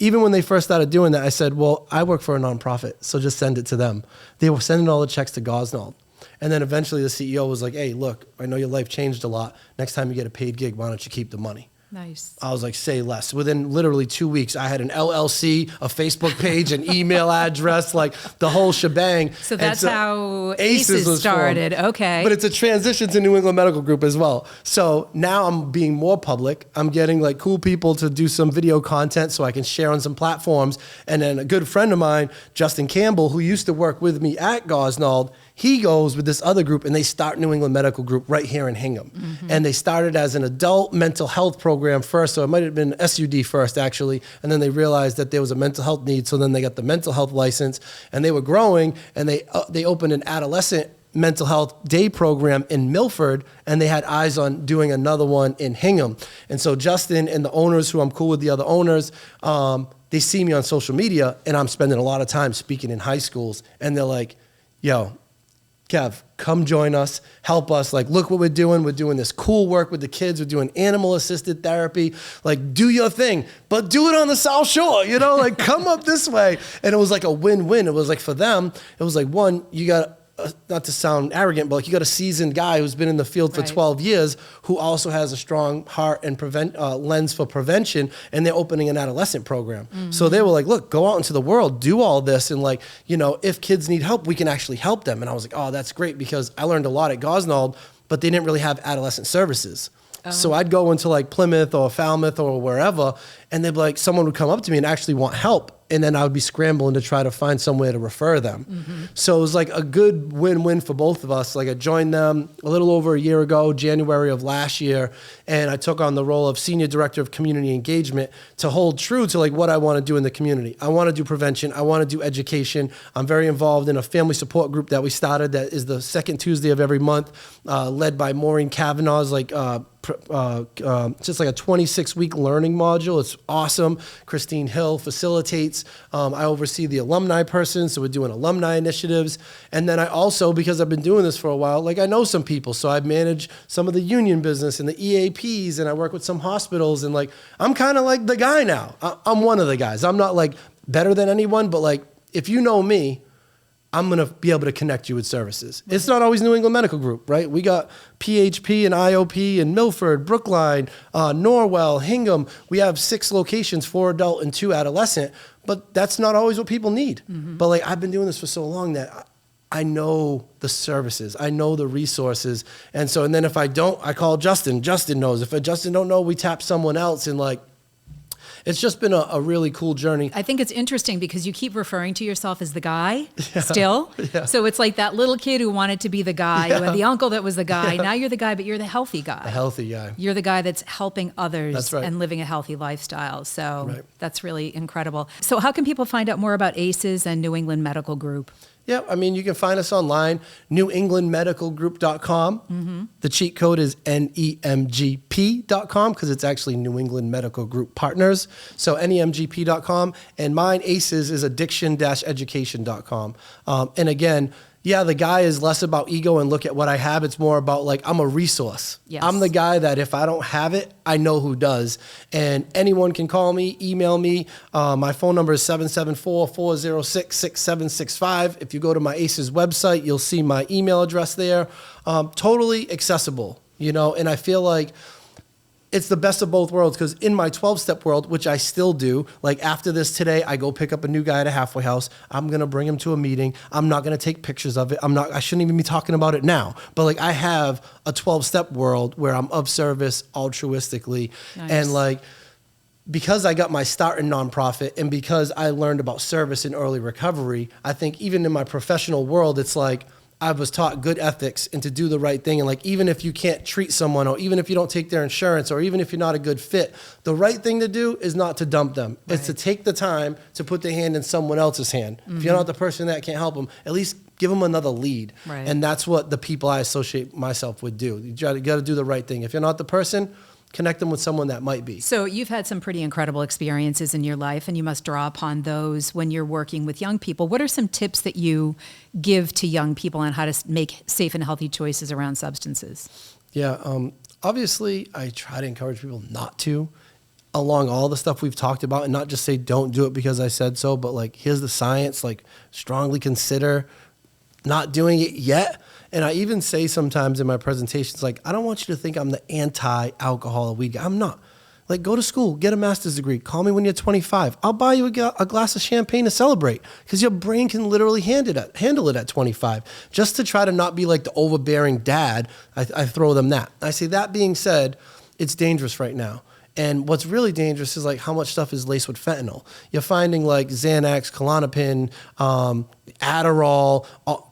Even when they first started doing that, I said, well, I work for a nonprofit, so just send it to them. They were sending all the checks to Gosnold. And then eventually the CEO was like, hey, look, I know your life changed a lot. Next time you get a paid gig, why don't you keep the money? Nice. I was like, say less. Within literally 2 weeks, I had an LLC, a Facebook page, an email address, like the whole shebang. So that's how ACES started. Formed. Okay. But it's a transition to New England Medical Group as well. So now I'm being more public. I'm getting like cool people to do some video content so I can share on some platforms. And then a good friend of mine, Justin Campbell, who used to work with me at Gosnold, he goes with this other group and they start New England Medical Group right here in Hingham. Mm-hmm. And they started as an adult mental health program first. So it might have been SUD first, actually. And then they realized that there was a mental health need. So then they got the mental health license and they were growing and they opened an adolescent mental health day program in Milford, and they had eyes on doing another one in Hingham. And so Justin and the owners, who I'm cool with the other owners, they see me on social media and I'm spending a lot of time speaking in high schools. And they're like, yo, Kev, come join us, help us. Like, look what we're doing. We're doing this cool work with the kids. We're doing animal-assisted therapy. Like, do your thing, but do it on the South Shore, you know? Like, come up this way. And it was like a win-win. It was like, for them, it was like, one, you got not to sound arrogant, but like you got a seasoned guy who's been in the field for 12 years who also has a strong heart and lens for prevention, and they're opening an adolescent program. Mm-hmm. So they were like, look, go out into the world, do all this, and like, you know, if kids need help, we can actually help them. And I was like, oh, that's great, because I learned a lot at Gosnold, but they didn't really have adolescent services. Oh. So I'd go into like Plymouth or Falmouth or wherever, and they'd be like, someone would come up to me and actually want help. And then I would be scrambling to try to find somewhere to refer them. Mm-hmm. So it was like a good win-win for both of us. Like, I joined them a little over a year ago, January of last year, and I took on the role of Senior Director of Community Engagement to hold true to like what I want to do in the community. I want to do prevention. I want to do education. I'm very involved in a family support group that we started that is the second Tuesday of every month, led by Maureen Kavanaugh's like just like a 26-week learning module. It's awesome. Christine Hill facilitates. I oversee the alumni person, so we're doing alumni initiatives. And then I also, because I've been doing this for a while, like I know some people. So I manage some of the union business and the EAPs, and I work with some hospitals. And like, I'm kind of like the guy now. I'm one of the guys. I'm not like better than anyone, but like, if you know me, I'm going to be able to connect you with services. Right. It's not always New England Medical Group, right? We got PHP and IOP in Milford, Brookline, Norwell, Hingham. We have 6 locations, 4 adult and 2 adolescent, but that's not always what people need. Mm-hmm. But like, I've been doing this for so long that I know the services, I know the resources. And then if I don't, I call Justin. Justin knows. If Justin don't know, we tap someone else, and like, it's just been a really cool journey. I think it's interesting because you keep referring to yourself as the guy still. Yeah. So it's like that little kid who wanted to be the guy, who had the uncle that was the guy. Yeah. Now you're the guy, but you're the healthy guy. The healthy guy. You're the guy that's helping others that's right. and living a healthy lifestyle. So that's really incredible. So how can people find out more about ACES and New England Medical Group? Yeah, I mean, you can find us online, newenglandmedicalgroup.com. Mm-hmm. The cheat code is NEMGP.com because it's actually New England Medical Group Partners. So NEMGP.com. And mine, ACES, is addiction-education.com. And again, yeah, the guy is less about ego and look at what I have. It's more about like, I'm a resource. Yes. I'm the guy that if I don't have it, I know who does. And anyone can call me, email me. My phone number is 774-406-6765. If you go to my ACES website, you'll see my email address there. Totally accessible, you know, and I feel like it's the best of both worlds, because in my 12-step world, which I still do, like after this today, I go pick up a new guy at a halfway house. I'm going to bring him to a meeting. I'm not going to take pictures of it. I shouldn't even be talking about it now. But like, I have a 12-step world where I'm of service altruistically. Nice. And like, because I got my start in nonprofit and because I learned about service and early recovery, I think even in my professional world, it's like, I was taught good ethics and to do the right thing. And like, even if you can't treat someone, or even if you don't take their insurance, or even if you're not a good fit, the right thing to do is not to dump them. Right. It's to take the time to put the hand in someone else's hand. Mm-hmm. If you're not the person that can't help them, at least give them another lead. Right. And that's what the people I associate myself with do. You got to do the right thing. If you're not the person, connect them with someone that might be. So you've had some pretty incredible experiences in your life, and you must draw upon those when you're working with young people. What are some tips that you give to young people on how to make safe and healthy choices around substances? Yeah, obviously I try to encourage people not to, along all the stuff we've talked about, and not just say don't do it because I said so, but like, here's the science, like strongly consider not doing it yet. And I even say sometimes in my presentations, like, I don't want you to think I'm the anti-alcohol or weed guy. I'm not. Like, go to school, get a master's degree. Call me when you're 25. I'll buy you a glass of champagne to celebrate, because your brain can literally handle it at 25. Just to try to not be like the overbearing dad, I throw them that. I say, that being said, it's dangerous right now. And what's really dangerous is like how much stuff is laced with fentanyl. You're finding like Xanax, Klonopin, Adderall,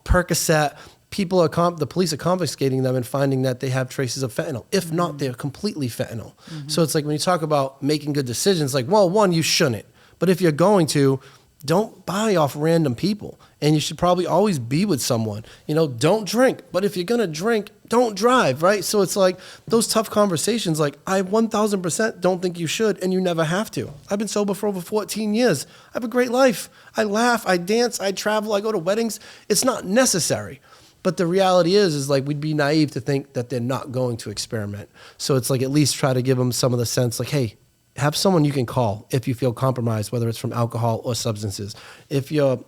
Percocet. The police are confiscating them and finding that they have traces of fentanyl. If not, they're completely fentanyl. So it's like when you talk about making good decisions, like, well, one, you shouldn't. But if you're going to, don't buy off random people. And you should probably always be with someone. Don't drink. But if you're going to drink, don't drive, right? So it's like those tough conversations, like, I 1000% don't think you should, and you never have to. I've been sober for over 14 years. I have a great life. I laugh, I dance, I travel, I go to weddings. It's not necessary. But the reality is like, we'd be naive to think that they're not going to experiment. So it's like, at least try to give them some of the sense, like, hey, have someone you can call if you feel compromised, whether it's from alcohol or substances. If you're,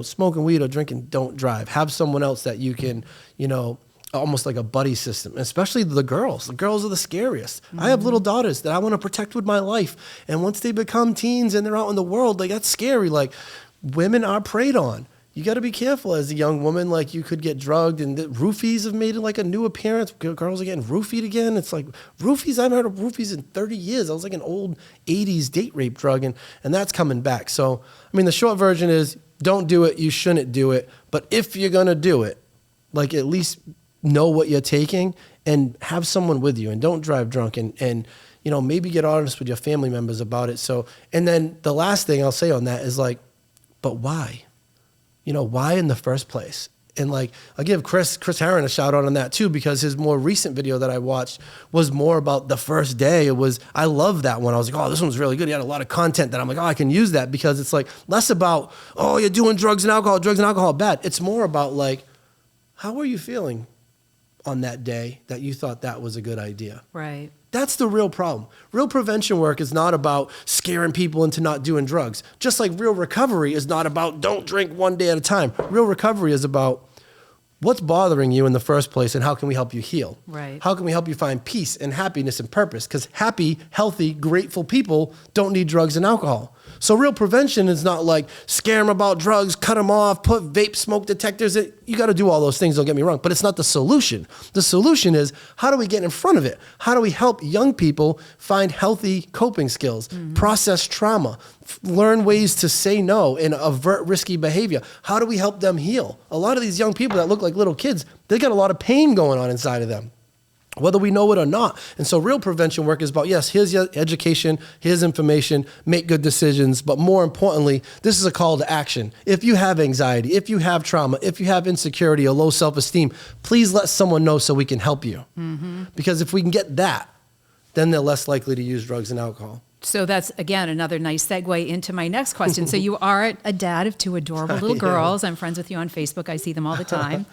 smoking weed or drinking, don't drive. Have someone else that you can, almost like a buddy system, especially the girls. The girls are the scariest. I have little daughters that I want to protect with my life. And once they become teens and they're out in the world, like, that's scary. Like, women are preyed on. You got to be careful as a young woman. Like, you could get drugged, and the roofies have made like a new appearance. Girls are getting roofied again. It's like roofies. I haven't heard of roofies in 30 years. That was like an old 80s date rape drug, and that's coming back. So, the short version is, don't do it. You shouldn't do it. But if you're going to do it, like, at least know what you're taking and have someone with you, and don't drive drunk, and maybe get honest with your family members about it. So, and then the last thing I'll say on that is like, but why? Why in the first place? And like, I'll give Chris Herron a shout out on that too, because his more recent video that I watched was more about the first day. I love that one. I was like, oh, this one's really good. He had a lot of content that I'm like, oh, I can use that, because it's like less about, oh, you're doing drugs and alcohol bad. It's more about like, how are you feeling on that day that you thought that was a good idea? Right. That's the real problem. Real prevention work is not about scaring people into not doing drugs. Just like real recovery is not about don't drink one day at a time. Real recovery is about what's bothering you in the first place, and how can we help you heal? Right. How can we help you find peace and happiness and purpose? Because happy, healthy, grateful people don't need drugs and alcohol. So real prevention is not like scare them about drugs, cut them off, put vape smoke detectors. You got to do all those things, don't get me wrong, but it's not the solution. The solution is, how do we get in front of it? How do we help young people find healthy coping skills, process trauma, learn ways to say no and avert risky behavior? How do we help them heal? A lot of these young people that look like little kids, they got a lot of pain going on inside of them, whether we know it or not. And so real prevention work is about, yes, here's your education, here's information, make good decisions. But more importantly, this is a call to action. If you have anxiety, if you have trauma, if you have insecurity or low self-esteem, please let someone know so we can help you. Because if we can get that, then they're less likely to use drugs and alcohol. So that's, again, another nice segue into my next question. So you are a dad of two adorable little girls. I'm friends with you on Facebook. I see them all the time.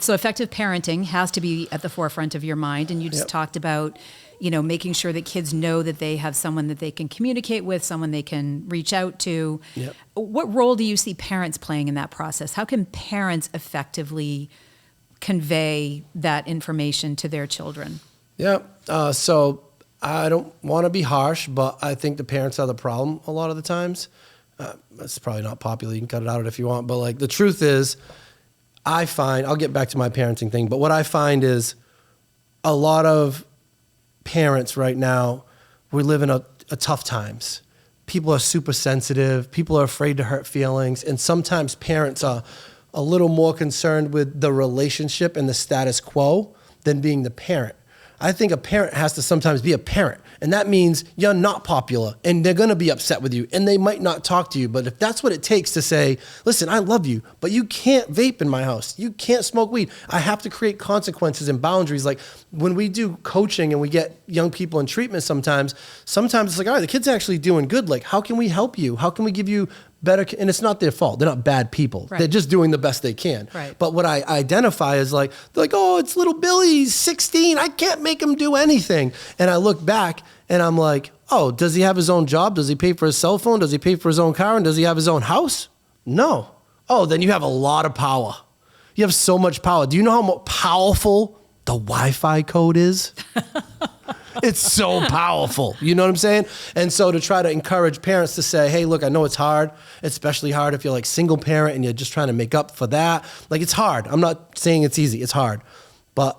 So effective parenting has to be at the forefront of your mind. And you just talked about, making sure that kids know that they have someone that they can communicate with, someone they can reach out to. What role do you see parents playing in that process? How can parents effectively convey that information to their children? So I don't want to be harsh, but I think the parents are the problem a lot of the times. It's probably not popular. You can cut it out if you want. But like, the truth is, I find, I'll get back to my parenting thing, but what I find is a lot of parents right now, we live in a tough times. People are super sensitive. People are afraid to hurt feelings. And sometimes parents are a little more concerned with the relationship and the status quo than being the parent. I think a parent has to sometimes be a parent. And that means you're not popular and they're going to be upset with you and they might not talk to you. But if that's what it takes to say, listen, I love you, but you can't vape in my house. You can't smoke weed. I have to create consequences and boundaries. Like when we do coaching and we get young people in treatment sometimes it's like, all right, the kid's actually doing good. Like, how can we help you? How can we give you better? And it's not their fault. They're not bad people. Right. They're just doing the best they can. Right. But what I identify is like, they're like, oh, it's little Billy, he's 16. I can't make him do anything. And I look back and I'm like, oh, does he have his own job? Does he pay for his cell phone? Does he pay for his own car? And does he have his own house? No. Oh, then you have a lot of power. You have so much power. Do you know how powerful the Wi-Fi code is? It's so powerful. You know what I'm saying? And so to try to encourage parents to say, hey, look, I know it's hard, especially hard if you're like single parent and you're just trying to make up for that. Like, it's hard. I'm not saying it's easy. It's hard. But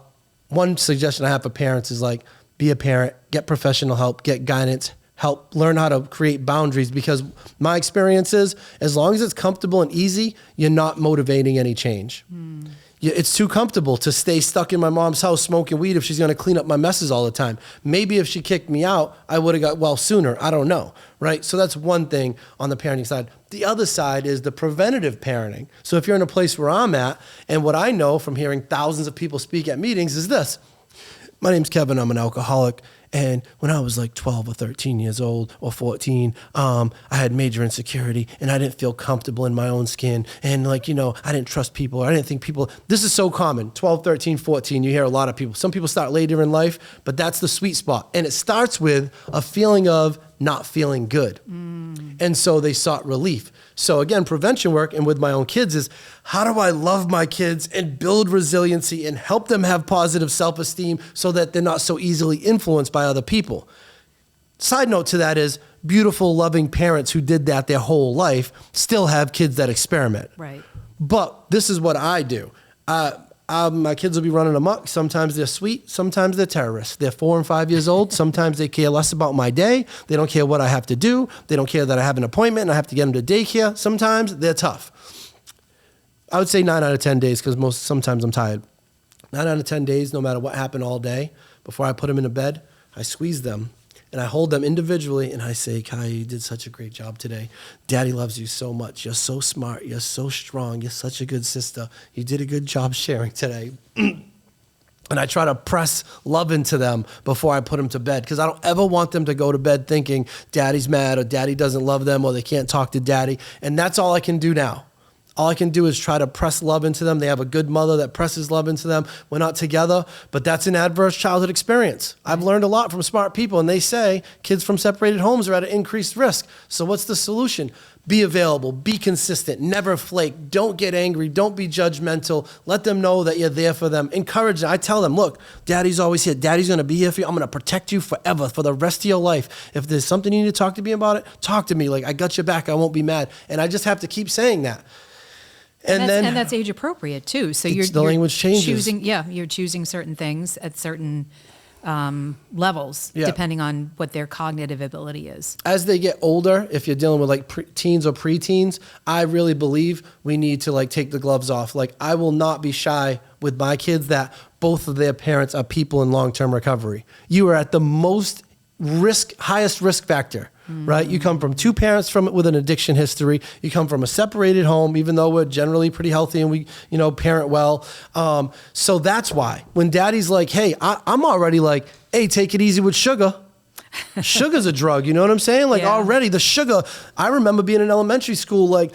one suggestion I have for parents is like, be a parent, get professional help, get guidance, help learn how to create boundaries, because my experience is as long as it's comfortable and easy, you're not motivating any change. It's too comfortable to stay stuck in my mom's house smoking weed if she's going to clean up my messes all the time. Maybe if she kicked me out, I would have got well sooner. I don't know, right? So that's one thing on the parenting side. The other side is the preventative parenting. So if you're in a place where I'm at, and what I know from hearing thousands of people speak at meetings is this: my name's Kevin, I'm an alcoholic. And when I was like 12 or 13 years old or 14, I had major insecurity and I didn't feel comfortable in my own skin. And like, I didn't trust people. I didn't think people, this is so common, 12, 13, 14, you hear a lot of people. Some people start later in life, but that's the sweet spot. And it starts with a feeling of not feeling good. And so they sought relief. So again, prevention work, and with my own kids, is how do I love my kids and build resiliency and help them have positive self-esteem so that they're not so easily influenced by other people. Side note to that is beautiful, loving parents who did that their whole life still have kids that experiment. Right. But this is what I do. My kids will be running amok. Sometimes they're sweet. Sometimes they're terrorists. They're 4 and 5 years old. Sometimes they care less about my day. They don't care what I have to do. They don't care that I have an appointment and I have to get them to daycare. Sometimes they're tough. I would say 9 out of 10 days, because sometimes I'm tired. 9 out of 10 days, no matter what happened all day, before I put them in a bed, I squeeze them and I hold them individually and I say, Kai, you did such a great job today. Daddy loves you so much. You're so smart. You're so strong. You're such a good sister. You did a good job sharing today. And I try to press love into them before I put them to bed, because I don't ever want them to go to bed thinking daddy's mad or daddy doesn't love them or they can't talk to daddy. And that's all I can do now. All I can do is try to press love into them. They have a good mother that presses love into them. We're not together, but that's an adverse childhood experience. I've learned a lot from smart people, and they say kids from separated homes are at an increased risk. So what's the solution? Be available, be consistent, never flake, don't get angry, don't be judgmental. Let them know that you're there for them. Encourage them. I tell them, look, daddy's always here. Daddy's going to be here for you. I'm going to protect you forever, for the rest of your life. If there's something you need to talk to me about it, talk to me. Like, I got your back. I won't be mad. And I just have to keep saying that. And that's age appropriate too. So the language changes. You're choosing certain things at certain levels, depending on what their cognitive ability is. As they get older, if you're dealing with like teens or preteens, I really believe we need to like take the gloves off. Like, I will not be shy with my kids that both of their parents are people in long-term recovery. You are at the highest risk factor. Right? You come from 2 parents with an addiction history. You come from a separated home, even though we're generally pretty healthy and we, parent well. So that's why when daddy's like, hey, I'm already like, hey, take it easy with sugar. Sugar's a drug. You know what I'm saying? Like, already the sugar. I remember being in elementary school, like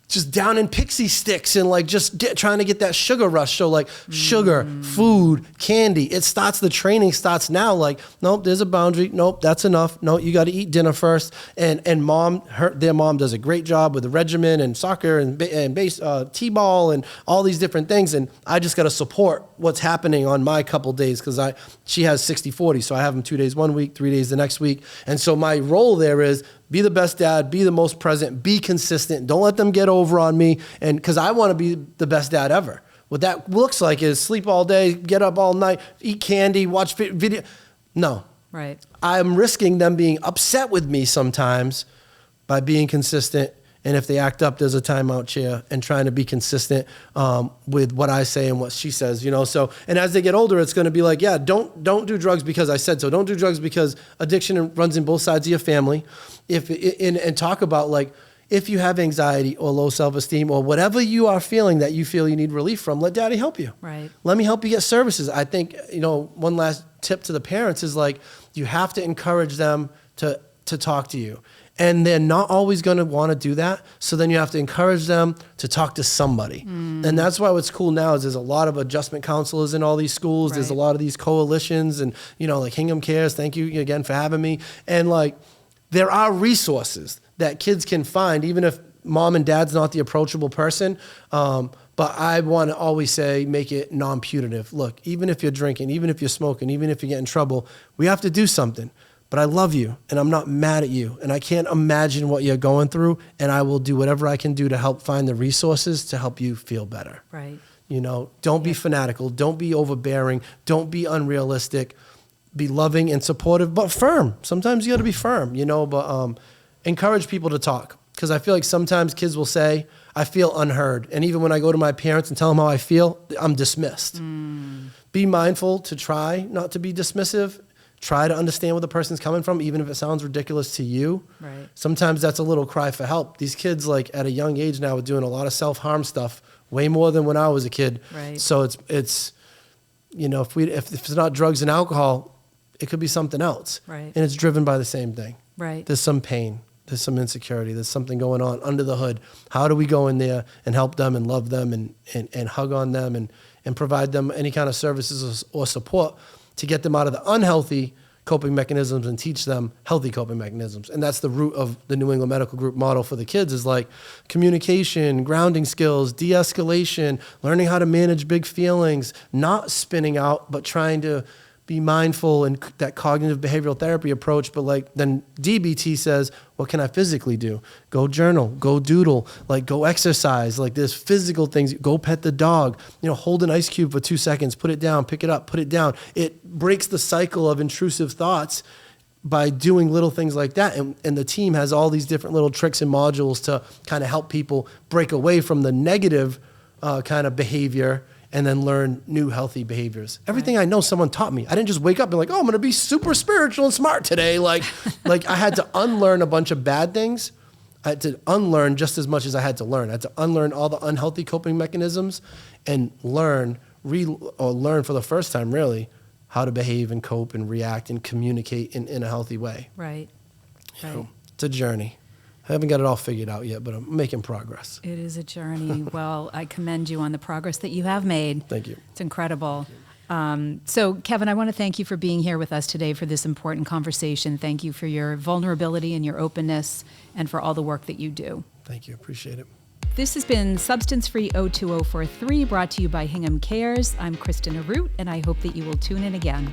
just down in pixie sticks and like just trying to get that sugar rush. So like sugar, food, candy, the training starts now. Like, nope, there's a boundary. Nope, that's enough. No, you got to eat dinner first. And their mom does a great job with the regimen and soccer and base, t-ball and all these different things. And I just got to support what's happening on my couple days, because she has 60-40. So I have them 2 days one week, 3 days the next week. And so my role there is be the best dad, be the most present, be consistent. Don't let them get over on me. And because I want to be the best dad ever. What that looks like is sleep all day, get up all night, eat candy, watch video. No. Right. I'm risking them being upset with me sometimes by being consistent. And if they act up, there's a timeout chair, and trying to be consistent with what I say and what she says, So, and as they get older, it's going to be like, don't do drugs because I said so. Don't do drugs because addiction runs in both sides of your family. And talk about like, if you have anxiety or low self-esteem or whatever you are feeling that you feel you need relief from, let daddy help you. Right. Let me help you get services. I think, one last tip to the parents is like, you have to encourage them to talk to you. And they're not always going to want to do that. So then you have to encourage them to talk to somebody. And that's why what's cool now is there's a lot of adjustment counselors in all these schools. Right. There's a lot of these coalitions and, like Hingham Cares. Thank you again for having me. And like, there are resources that kids can find, even if mom and dad's not the approachable person. But I want to always say, make it non-punitive. Look, even if you're drinking, even if you're smoking, even if you get in trouble, we have to do something. But I love you, and I'm not mad at you, and I can't imagine what you're going through, and I will do whatever I can do to help find the resources to help you feel better. Right. You know, don't be fanatical. Don't be overbearing. Don't be unrealistic. Be loving and supportive, but firm. Sometimes you got to be firm, you know, but encourage people to talk. Because I feel like sometimes kids will say, I feel unheard. And even when I go to my parents and tell them how I feel, I'm dismissed. Be mindful to try not to be dismissive. Try to understand where the person's coming from, even if it sounds ridiculous to you. Right. Sometimes that's a little cry for help. These kids, like at a young age now, are doing a lot of self-harm stuff, way more than when I was a kid. Right. So it's you know, if it's not drugs and alcohol, it could be something else. Right. And it's driven by the same thing. Right. There's some pain. There's some insecurity. There's something going on under the hood. How do we go in there and help them and love them and hug on them and provide them any kind of services or support to get them out of the unhealthy coping mechanisms and teach them healthy coping mechanisms? And that's the root of the New England Medical Group model for the kids, is like communication, grounding skills, de-escalation, learning how to manage big feelings, not spinning out, but trying to be mindful, and that cognitive behavioral therapy approach. But like then DBT says, what can I physically do? Go journal, go doodle, like go exercise. Like there's physical things. Go pet the dog, you know, hold an ice cube for 2 seconds, put it down, pick it up, put it down. It breaks the cycle of intrusive thoughts by doing little things like that. And the team has all these different little tricks and modules to kind of help people break away from the negative kind of behavior and then learn new healthy behaviors. Everything I know, someone taught me. I didn't just wake up and be like, oh, I'm going to be super spiritual and smart today. Like I had to unlearn a bunch of bad things. I had to unlearn just as much as I had to learn. I had to unlearn all the unhealthy coping mechanisms and learn for the first time, really, how to behave and cope and react and communicate in a healthy way. Right. You know, it's a journey. I haven't got it all figured out yet, but I'm making progress. It is a journey. Well, I commend you on the progress that you have made. Thank you. It's incredible. So, Kevin, I want to thank you for being here with us today for this important conversation. Thank you for your vulnerability and your openness, and for all the work that you do. Thank you. Appreciate it. This has been Substance Free 02043, brought to you by Hingham Cares. I'm Kristen Arute, and I hope that you will tune in again.